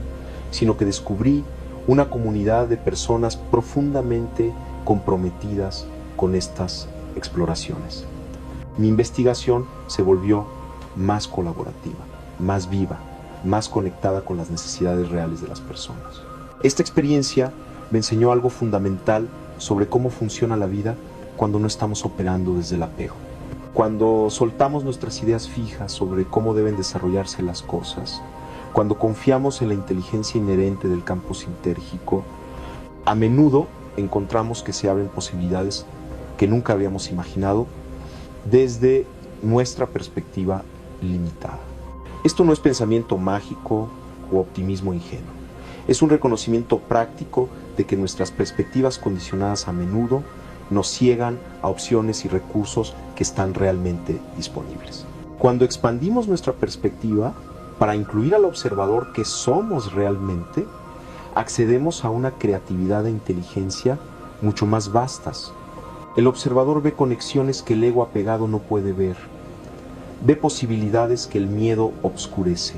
Speaker 1: sino que descubrí una comunidad de personas profundamente comprometidas con estas exploraciones. Mi investigación se volvió más colaborativa, más viva, más conectada con las necesidades reales de las personas. Esta experiencia me enseñó algo fundamental sobre cómo funciona la vida cuando no estamos operando desde el apego. Cuando soltamos nuestras ideas fijas sobre cómo deben desarrollarse las cosas, cuando confiamos en la inteligencia inherente del campo sintérgico, a menudo encontramos que se abren posibilidades que nunca habíamos imaginado desde nuestra perspectiva limitada. Esto no es pensamiento mágico o optimismo ingenuo. Es un reconocimiento práctico de que nuestras perspectivas condicionadas a menudo nos ciegan a opciones y recursos que están realmente disponibles. Cuando expandimos nuestra perspectiva para incluir al observador que somos realmente, accedemos a una creatividad e inteligencia mucho más vastas. El observador ve conexiones que el ego apegado no puede ver, ve posibilidades que el miedo obscurece,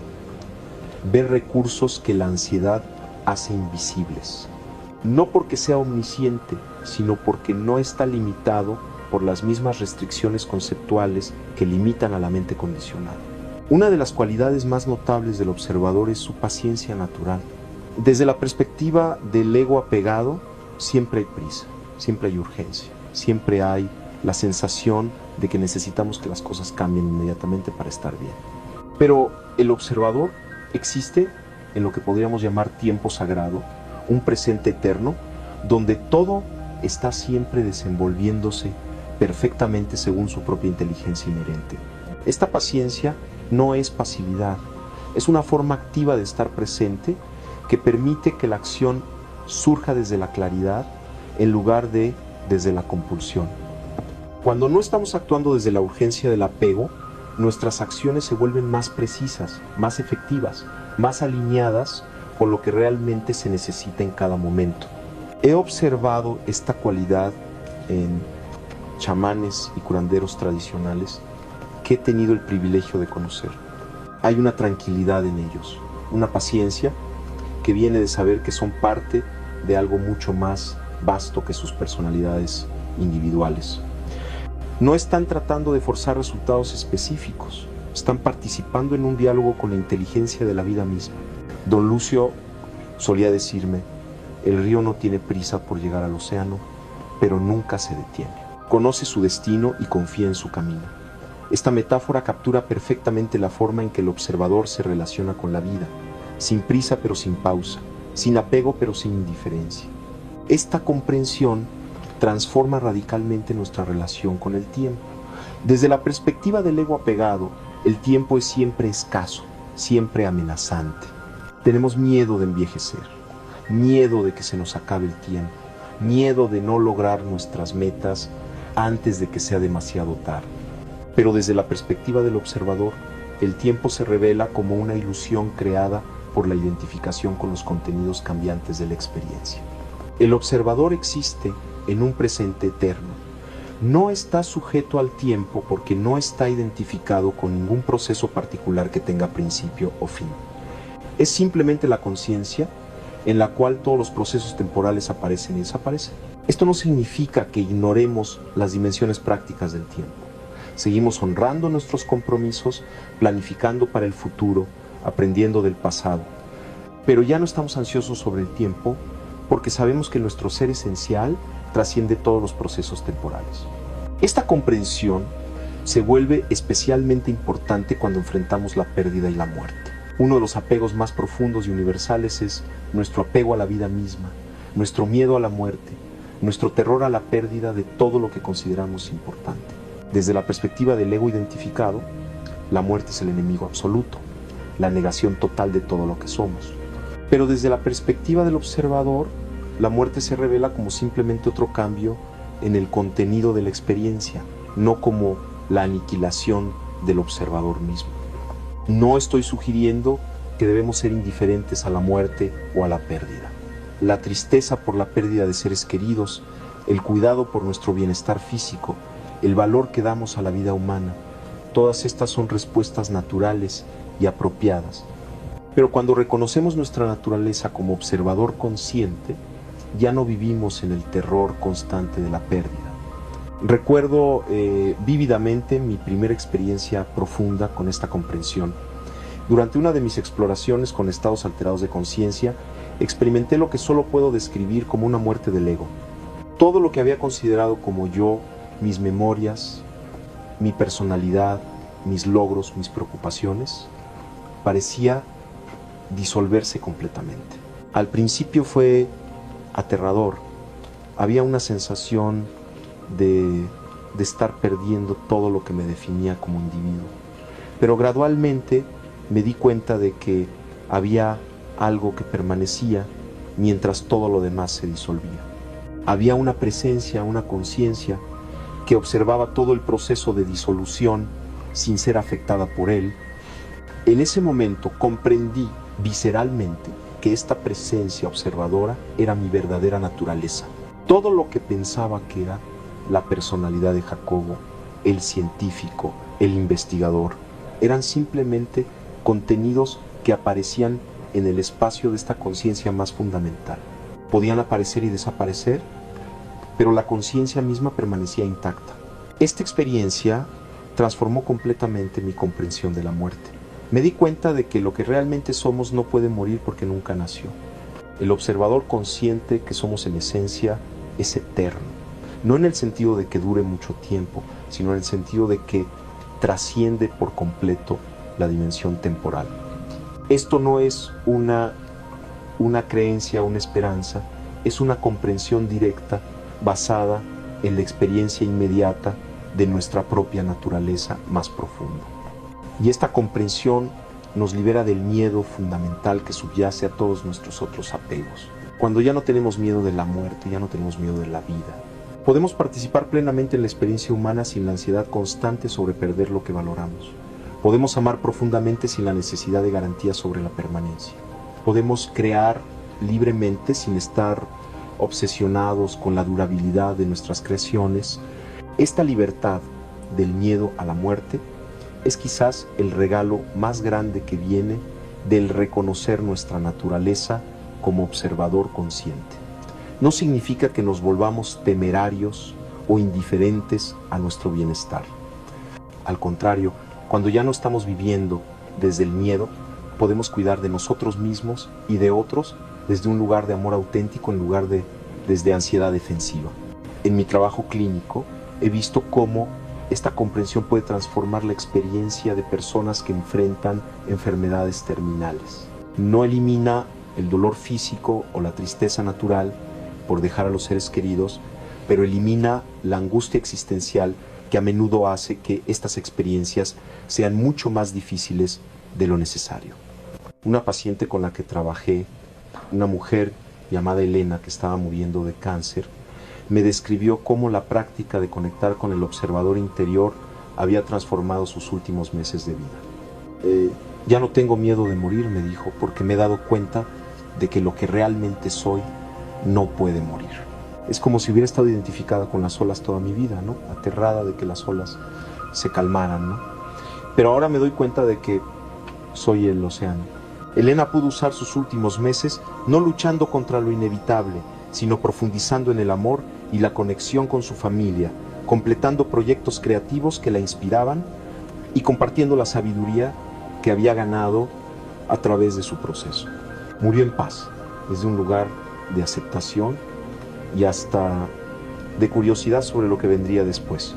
Speaker 1: ve recursos que la ansiedad hace invisibles. No porque sea omnisciente, sino porque no está limitado por las mismas restricciones conceptuales que limitan a la mente condicionada. Una de las cualidades más notables del observador es su paciencia natural. Desde la perspectiva del ego apegado, siempre hay prisa, siempre hay urgencia, siempre hay la sensación de que necesitamos que las cosas cambien inmediatamente para estar bien. Pero el observador existe en lo que podríamos llamar tiempo sagrado, un presente eterno, donde todo está siempre desenvolviéndose perfectamente según su propia inteligencia inherente. Esta paciencia no es pasividad, es una forma activa de estar presente que permite que la acción surja desde la claridad en lugar de desde la compulsión. Cuando no estamos actuando desde la urgencia del apego, nuestras acciones se vuelven más precisas, más efectivas, más alineadas con lo que realmente se necesita en cada momento. He observado esta cualidad en chamanes y curanderos tradicionales que he tenido el privilegio de conocer. Hay una tranquilidad en ellos, una paciencia que viene de saber que son parte de algo mucho más vasto que sus personalidades individuales. No están tratando de forzar resultados específicos, están participando en un diálogo con la inteligencia de la vida misma. Don Lucio solía decirme: el río no tiene prisa por llegar al océano, pero nunca se detiene. Conoce su destino y confía en su camino. Esta metáfora captura perfectamente la forma en que el observador se relaciona con la vida, sin prisa pero sin pausa, sin apego pero sin indiferencia. Esta comprensión transforma radicalmente nuestra relación con el tiempo. Desde la perspectiva del ego apegado, el tiempo es siempre escaso, siempre amenazante. Tenemos miedo de envejecer, miedo de que se nos acabe el tiempo, miedo de no lograr nuestras metas antes de que sea demasiado tarde. Pero desde la perspectiva del observador, el tiempo se revela como una ilusión creada por la identificación con los contenidos cambiantes de la experiencia. El observador existe en un presente eterno. No está sujeto al tiempo porque no está identificado con ningún proceso particular que tenga principio o fin. Es simplemente la conciencia en la cual todos los procesos temporales aparecen y desaparecen. Esto no significa que ignoremos las dimensiones prácticas del tiempo. Seguimos honrando nuestros compromisos, planificando para el futuro, aprendiendo del pasado. Pero ya no estamos ansiosos sobre el tiempo porque sabemos que nuestro ser esencial trasciende todos los procesos temporales. Esta comprensión se vuelve especialmente importante cuando enfrentamos la pérdida y la muerte. Uno de los apegos más profundos y universales es nuestro apego a la vida misma, nuestro miedo a la muerte, nuestro terror a la pérdida de todo lo que consideramos importante. Desde la perspectiva del ego identificado, la muerte es el enemigo absoluto, la negación total de todo lo que somos. Pero desde la perspectiva del observador, la muerte se revela como simplemente otro cambio en el contenido de la experiencia, no como la aniquilación del observador mismo. No estoy sugiriendo que debemos ser indiferentes a la muerte o a la pérdida. La tristeza por la pérdida de seres queridos, el cuidado por nuestro bienestar físico, el valor que damos a la vida humana, todas estas son respuestas naturales y apropiadas. Pero cuando reconocemos nuestra naturaleza como observador consciente, ya no vivimos en el terror constante de la pérdida. Recuerdo vívidamente mi primera experiencia profunda con esta comprensión. Durante una de mis exploraciones con estados alterados de conciencia, experimenté lo que solo puedo describir como una muerte del ego. Todo lo que había considerado como yo, mis memorias, mi personalidad, mis logros, mis preocupaciones, parecía disolverse completamente. Al principio fue aterrador. Había una sensación de estar perdiendo todo lo que me definía como individuo. Pero gradualmente me di cuenta de que había algo que permanecía mientras todo lo demás se disolvía. Había una presencia, una conciencia que observaba todo el proceso de disolución sin ser afectada por él. En ese momento comprendí visceralmente que esta presencia observadora era mi verdadera naturaleza. Todo lo que pensaba que era la personalidad de Jacobo, el científico, el investigador, eran simplemente contenidos que aparecían en el espacio de esta conciencia más fundamental. Podían aparecer y desaparecer, pero la conciencia misma permanecía intacta. Esta experiencia transformó completamente mi comprensión de la muerte. Me di cuenta de que lo que realmente somos no puede morir porque nunca nació. El observador consciente que somos en esencia es eterno. No en el sentido de que dure mucho tiempo, sino en el sentido de que trasciende por completo la dimensión temporal. Esto no es una creencia, una esperanza, es una comprensión directa basada en la experiencia inmediata de nuestra propia naturaleza más profunda. Y esta comprensión nos libera del miedo fundamental que subyace a todos nuestros otros apegos. Cuando ya no tenemos miedo de la muerte, ya no tenemos miedo de la vida, podemos participar plenamente en la experiencia humana sin la ansiedad constante sobre perder lo que valoramos. Podemos amar profundamente sin la necesidad de garantía sobre la permanencia. Podemos crear libremente sin estar obsesionados con la durabilidad de nuestras creaciones. Esta libertad del miedo a la muerte es quizás el regalo más grande que viene del reconocer nuestra naturaleza como observador consciente. No significa que nos volvamos temerarios o indiferentes a nuestro bienestar. Al contrario, cuando ya no estamos viviendo desde el miedo, podemos cuidar de nosotros mismos y de otros desde un lugar de amor auténtico en lugar de desde ansiedad defensiva. En mi trabajo clínico he visto cómo esta comprensión puede transformar la experiencia de personas que enfrentan enfermedades terminales. No elimina el dolor físico o la tristeza natural por dejar a los seres queridos, pero elimina la angustia existencial que a menudo hace que estas experiencias sean mucho más difíciles de lo necesario. Una paciente con la que trabajé, una mujer llamada Elena que estaba muriendo de cáncer, me describió cómo la práctica de conectar con el observador interior había transformado sus últimos meses de vida. Ya no tengo miedo de morir, me dijo, porque me he dado cuenta de que lo que realmente soy no puede morir. Es como si hubiera estado identificada con las olas toda mi vida, ¿no? Aterrada de que las olas se calmaran, ¿no? Pero ahora me doy cuenta de que soy el océano. Elena pudo usar sus últimos meses no luchando contra lo inevitable, sino profundizando en el amor y la conexión con su familia, completando proyectos creativos que la inspiraban y compartiendo la sabiduría que había ganado a través de su proceso. Murió en paz, desde un lugar de aceptación y hasta de curiosidad sobre lo que vendría después.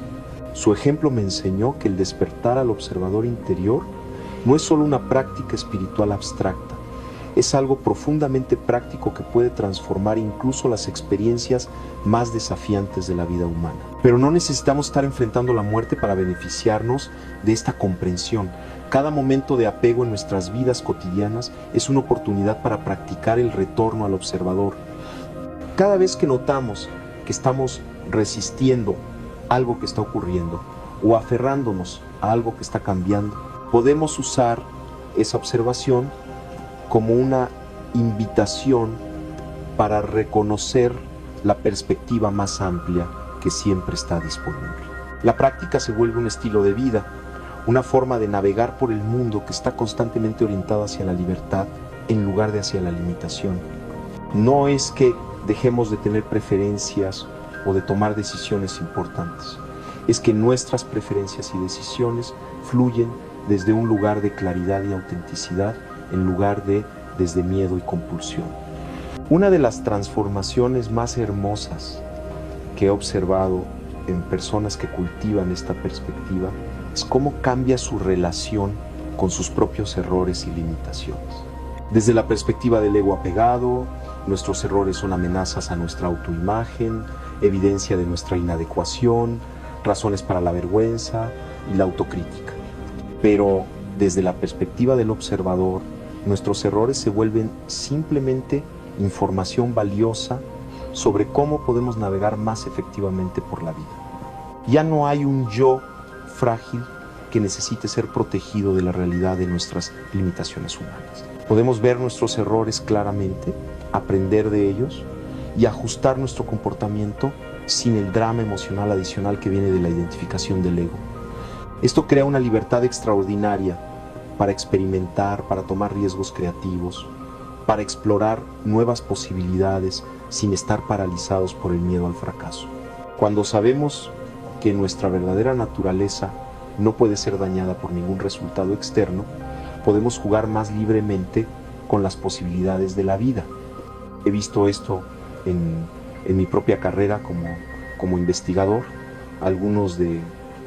Speaker 1: Su ejemplo me enseñó que el despertar al observador interior no es solo una práctica espiritual abstracta, es algo profundamente práctico que puede transformar incluso las experiencias más desafiantes de la vida humana. Pero no necesitamos estar enfrentando la muerte para beneficiarnos de esta comprensión. Cada momento de apego en nuestras vidas cotidianas es una oportunidad para practicar el retorno al observador. Cada vez que notamos que estamos resistiendo algo que está ocurriendo o aferrándonos a algo que está cambiando, podemos usar esa observación como una invitación para reconocer la perspectiva más amplia que siempre está disponible. La práctica se vuelve un estilo de vida, una forma de navegar por el mundo que está constantemente orientado hacia la libertad en lugar de hacia la limitación. No es que dejemos de tener preferencias o de tomar decisiones importantes, es que nuestras preferencias y decisiones fluyen desde un lugar de claridad y autenticidad en lugar de desde miedo y compulsión. Una de las transformaciones más hermosas que he observado en personas que cultivan esta perspectiva es cómo cambia su relación con sus propios errores y limitaciones. Desde la perspectiva del ego apegado, nuestros errores son amenazas a nuestra autoimagen, evidencia de nuestra inadecuación, razones para la vergüenza y la autocrítica. Pero desde la perspectiva del observador, nuestros errores se vuelven simplemente información valiosa sobre cómo podemos navegar más efectivamente por la vida. Ya no hay un yo frágil que necesite ser protegido de la realidad de nuestras limitaciones humanas. Podemos ver nuestros errores claramente, aprender de ellos y ajustar nuestro comportamiento sin el drama emocional adicional que viene de la identificación del ego. Esto crea una libertad extraordinaria para experimentar, para tomar riesgos creativos, para explorar nuevas posibilidades sin estar paralizados por el miedo al fracaso. Cuando sabemos que nuestra verdadera naturaleza no puede ser dañada por ningún resultado externo, podemos jugar más libremente con las posibilidades de la vida. He visto esto en mi propia carrera como investigador. Algunos de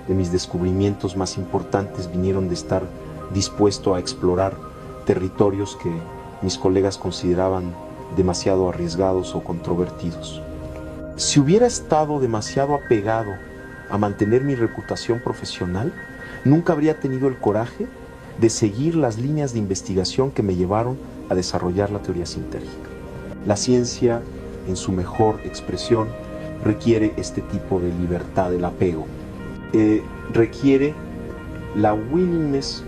Speaker 1: mis descubrimientos más importantes vinieron de estar dispuesto a explorar territorios que mis colegas consideraban demasiado arriesgados o controvertidos. Si hubiera estado demasiado apegado a mantener mi reputación profesional, nunca habría tenido el coraje de seguir las líneas de investigación que me llevaron a desarrollar la teoría sintérgica. La ciencia, en su mejor expresión, requiere este tipo de libertad del apego. Requiere la willingness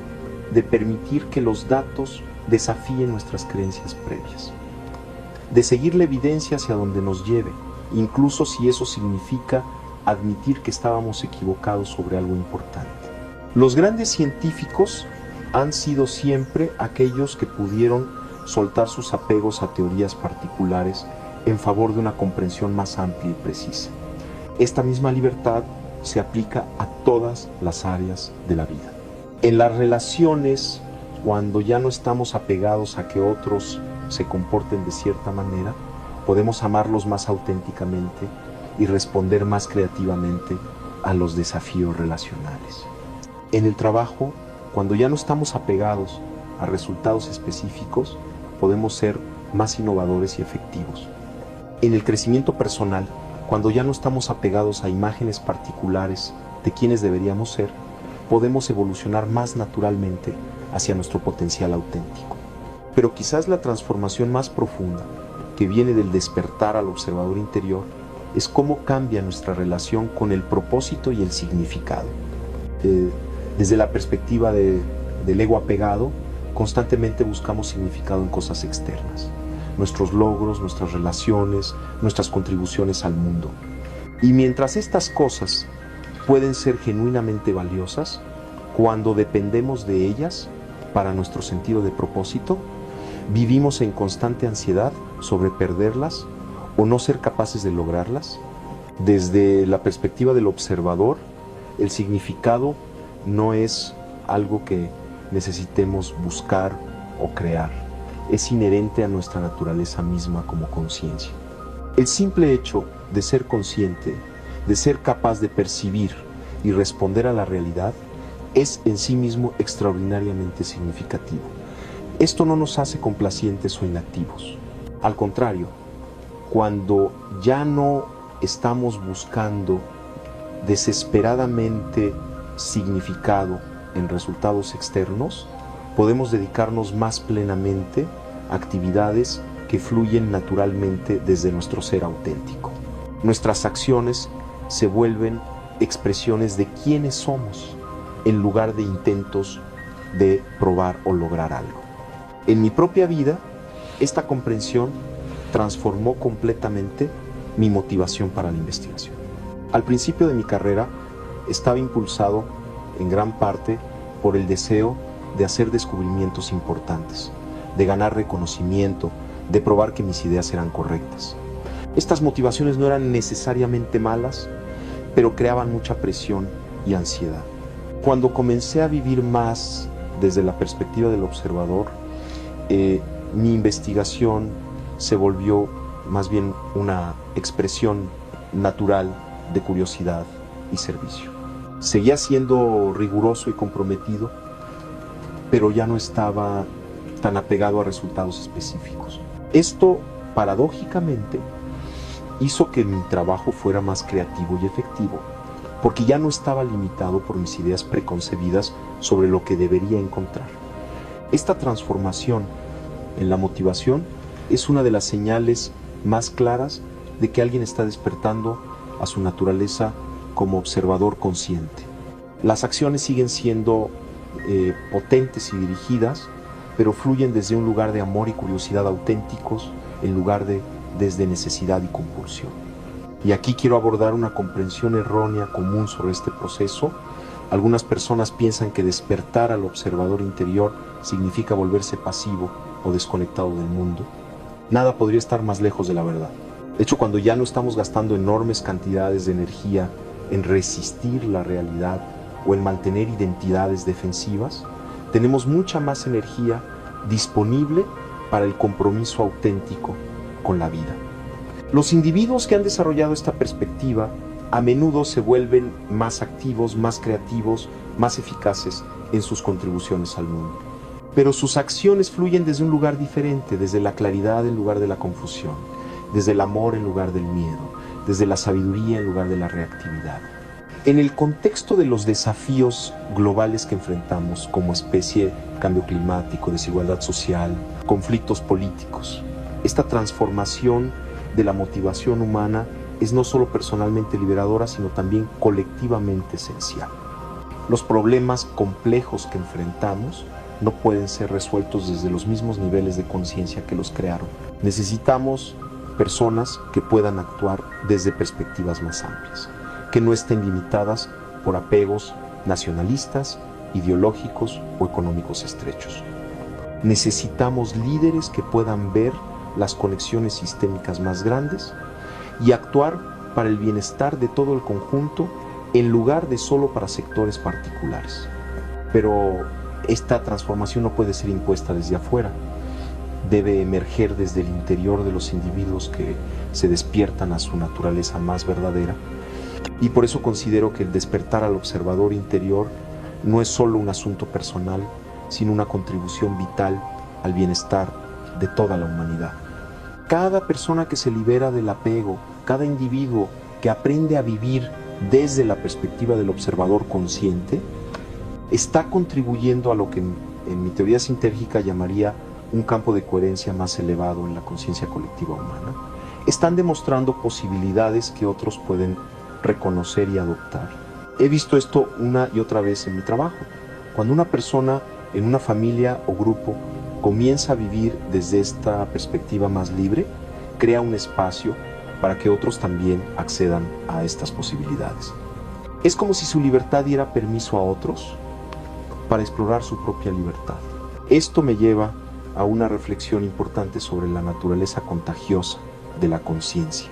Speaker 1: de permitir que los datos desafíen nuestras creencias previas, de seguir la evidencia hacia donde nos lleve, incluso si eso significa admitir que estábamos equivocados sobre algo importante. Los grandes científicos han sido siempre aquellos que pudieron soltar sus apegos a teorías particulares en favor de una comprensión más amplia y precisa. Esta misma libertad se aplica a todas las áreas de la vida. En las relaciones, cuando ya no estamos apegados a que otros se comporten de cierta manera, podemos amarlos más auténticamente y responder más creativamente a los desafíos relacionales. En el trabajo, cuando ya no estamos apegados a resultados específicos, podemos ser más innovadores y efectivos. En el crecimiento personal, cuando ya no estamos apegados a imágenes particulares de quienes deberíamos ser, podemos evolucionar más naturalmente hacia nuestro potencial auténtico. Pero quizás la transformación más profunda, que viene del despertar al observador interior, es cómo cambia nuestra relación con el propósito y el significado. Desde la perspectiva del ego apegado, constantemente buscamos significado en cosas externas, nuestros logros, nuestras relaciones, nuestras contribuciones al mundo. Y mientras estas cosas pueden ser genuinamente valiosas, cuando dependemos de ellas para nuestro sentido de propósito, vivimos en constante ansiedad sobre perderlas o no ser capaces de lograrlas. Desde la perspectiva del observador, el significado no es algo que necesitemos buscar o crear, es inherente a nuestra naturaleza misma como conciencia. El simple hecho de ser consciente, de ser capaz de percibir y responder a la realidad, es en sí mismo extraordinariamente significativo. Esto no nos hace complacientes o inactivos. Al contrario, cuando ya no estamos buscando desesperadamente significado en resultados externos, podemos dedicarnos más plenamente a actividades que fluyen naturalmente desde nuestro ser auténtico. Nuestras acciones se vuelven expresiones de quiénes somos, en lugar de intentos de probar o lograr algo. En mi propia vida, esta comprensión transformó completamente mi motivación para la investigación. Al principio de mi carrera, estaba impulsado en gran parte por el deseo de hacer descubrimientos importantes, de ganar reconocimiento, de probar que mis ideas eran correctas. Estas motivaciones no eran necesariamente malas, pero creaban mucha presión y ansiedad. Cuando comencé a vivir más desde la perspectiva del observador, mi investigación se volvió más bien una expresión natural de curiosidad y servicio. Seguía siendo riguroso y comprometido, pero ya no estaba tan apegado a resultados específicos. Esto, paradójicamente, hizo que mi trabajo fuera más creativo y efectivo, porque ya no estaba limitado por mis ideas preconcebidas sobre lo que debería encontrar. Esta transformación en la motivación es una de las señales más claras de que alguien está despertando a su naturaleza como observador consciente. Las acciones siguen siendo potentes y dirigidas, pero fluyen desde un lugar de amor y curiosidad auténticos en lugar de desde necesidad y compulsión. Y aquí quiero abordar una comprensión errónea común sobre este proceso. Algunas personas piensan que despertar al observador interior significa volverse pasivo o desconectado del mundo. Nada podría estar más lejos de la verdad. De hecho, cuando ya no estamos gastando enormes cantidades de energía en resistir la realidad o en mantener identidades defensivas, tenemos mucha más energía disponible para el compromiso auténtico con la vida. Los individuos que han desarrollado esta perspectiva a menudo se vuelven más activos, más creativos, más eficaces en sus contribuciones al mundo. Pero sus acciones fluyen desde un lugar diferente, desde la claridad en lugar de la confusión, desde el amor en lugar del miedo, desde la sabiduría en lugar de la reactividad. En el contexto de los desafíos globales que enfrentamos como especie, cambio climático, desigualdad social, conflictos políticos, esta transformación de la motivación humana es no solo personalmente liberadora, sino también colectivamente esencial. Los problemas complejos que enfrentamos no pueden ser resueltos desde los mismos niveles de conciencia que los crearon. Necesitamos personas que puedan actuar desde perspectivas más amplias, que no estén limitadas por apegos nacionalistas, ideológicos o económicos estrechos. Necesitamos líderes que puedan ver las conexiones sistémicas más grandes y actuar para el bienestar de todo el conjunto en lugar de solo para sectores particulares. Pero esta transformación no puede ser impuesta desde afuera. Debe emerger desde el interior de los individuos que se despiertan a su naturaleza más verdadera Y por eso considero que el despertar al observador interior no es solo un asunto personal, sino una contribución vital al bienestar de toda la humanidad. Cada persona que se libera del apego, cada individuo que aprende a vivir desde la perspectiva del observador consciente, está contribuyendo a lo que en mi teoría sintérgica llamaría un campo de coherencia más elevado en la conciencia colectiva humana. Están demostrando posibilidades que otros pueden reconocer y adoptar. He visto esto una y otra vez en mi trabajo. Cuando una persona en una familia o grupo comienza a vivir desde esta perspectiva más libre, crea un espacio para que otros también accedan a estas posibilidades. Es como si su libertad diera permiso a otros para explorar su propia libertad. Esto me lleva a una reflexión importante sobre la naturaleza contagiosa de la conciencia.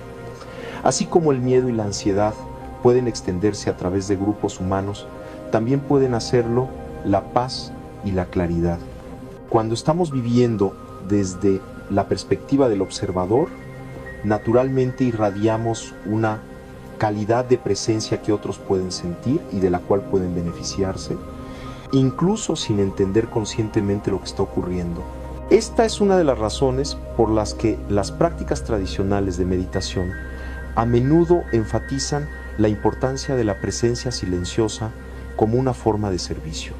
Speaker 1: Así como el miedo y la ansiedad pueden extenderse a través de grupos humanos, también pueden hacerlo la paz y la claridad. Cuando estamos viviendo desde la perspectiva del observador, naturalmente irradiamos una calidad de presencia que otros pueden sentir y de la cual pueden beneficiarse, incluso sin entender conscientemente lo que está ocurriendo. Esta es una de las razones por las que las prácticas tradicionales de meditación a menudo enfatizan la importancia de la presencia silenciosa como una forma de servicio.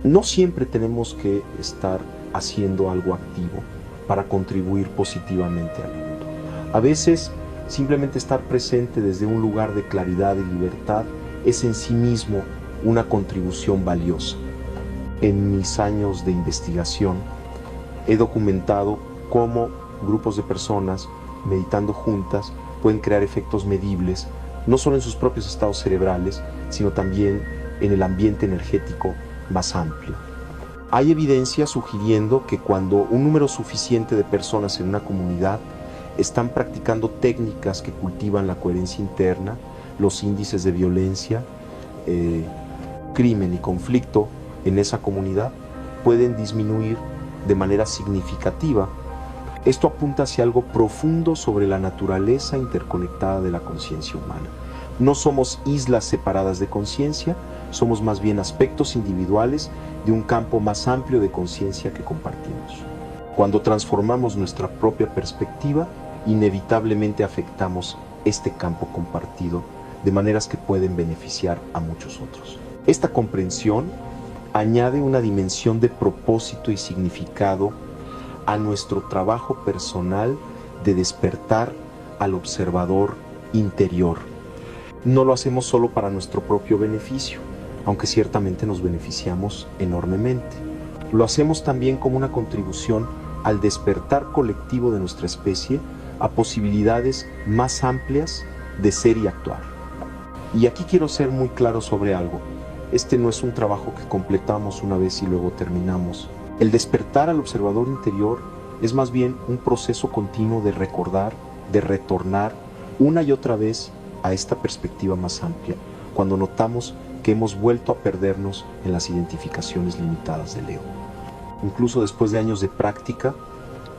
Speaker 1: No siempre tenemos que estar haciendo algo activo para contribuir positivamente al mundo. A veces, simplemente estar presente desde un lugar de claridad y libertad es en sí mismo una contribución valiosa. En mis años de investigación, he documentado cómo grupos de personas meditando juntas pueden crear efectos medibles, no solo en sus propios estados cerebrales, sino también en el ambiente energético más amplio. Hay evidencia sugiriendo que cuando un número suficiente de personas en una comunidad están practicando técnicas que cultivan la coherencia interna, los índices de violencia, crimen y conflicto en esa comunidad pueden disminuir de manera significativa. Esto apunta hacia algo profundo sobre la naturaleza interconectada de la conciencia humana. No somos islas separadas de conciencia, somos más bien aspectos individuales de un campo más amplio de conciencia que compartimos. Cuando transformamos nuestra propia perspectiva, inevitablemente afectamos este campo compartido de maneras que pueden beneficiar a muchos otros. Esta comprensión añade una dimensión de propósito y significado a nuestro trabajo personal de despertar al observador interior. No lo hacemos solo para nuestro propio beneficio, aunque ciertamente nos beneficiamos enormemente. Lo hacemos también como una contribución al despertar colectivo de nuestra especie a posibilidades más amplias de ser y actuar. Y aquí quiero ser muy claro sobre algo. Este no es un trabajo que completamos una vez y luego terminamos. El despertar al observador interior es más bien un proceso continuo de recordar, de retornar una y otra vez a esta perspectiva más amplia, cuando notamos que hemos vuelto a perdernos en las identificaciones limitadas del ego. Incluso después de años de práctica,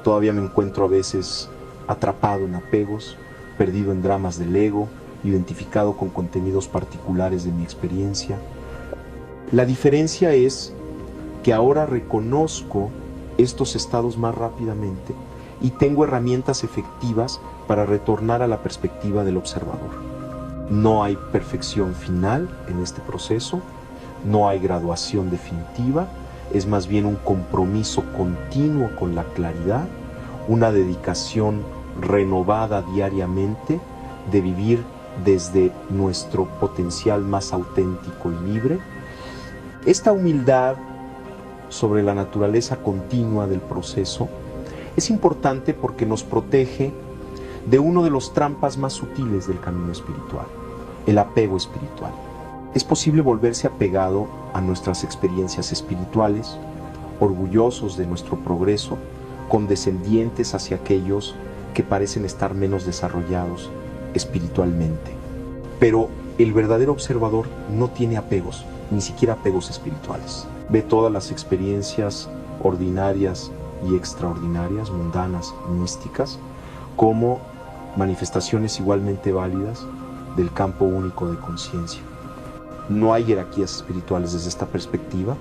Speaker 1: todavía me encuentro a veces atrapado en apegos, perdido en dramas del ego, identificado con contenidos particulares de mi experiencia. La diferencia es que ahora reconozco estos estados más rápidamente y tengo herramientas efectivas para retornar a la perspectiva del observador. No hay perfección final en este proceso, no hay graduación definitiva, es más bien un compromiso continuo con la claridad, una dedicación renovada diariamente de vivir desde nuestro potencial más auténtico y libre. Esta humildad sobre la naturaleza continua del proceso es importante porque nos protege de uno de los trampas más sutiles del camino espiritual, el apego espiritual. Es posible volverse apegado a nuestras experiencias espirituales, orgullosos de nuestro progreso, condescendientes hacia aquellos que parecen estar menos desarrollados espiritualmente. Pero el verdadero observador no tiene apegos, ni siquiera apegos espirituales. Ve todas las experiencias ordinarias y extraordinarias, mundanas, místicas, como manifestaciones igualmente válidas del campo único de conciencia. No hay jerarquías espirituales desde esta perspectiva,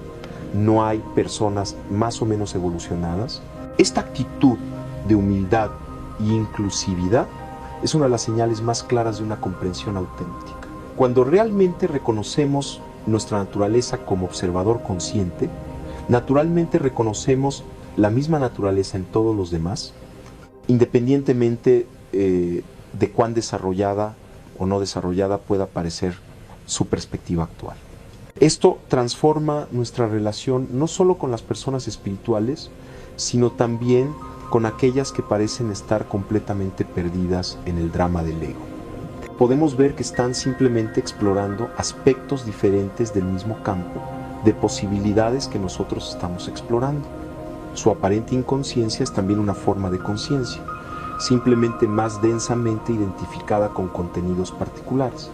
Speaker 1: no hay personas más o menos evolucionadas. Esta actitud de humildad e inclusividad es una de las señales más claras de una comprensión auténtica. Cuando realmente reconocemos nuestra naturaleza como observador consciente, naturalmente reconocemos la misma naturaleza en todos los demás, independientemente de cuán desarrollada o no desarrollada pueda parecer su perspectiva actual. Esto transforma nuestra relación no solo con las personas espirituales, sino también con aquellas que parecen estar completamente perdidas en el drama del ego. Podemos ver que están simplemente explorando aspectos diferentes del mismo campo, de posibilidades que nosotros estamos explorando. Su aparente inconsciencia es también una forma de conciencia, simplemente más densamente identificada con contenidos particulares.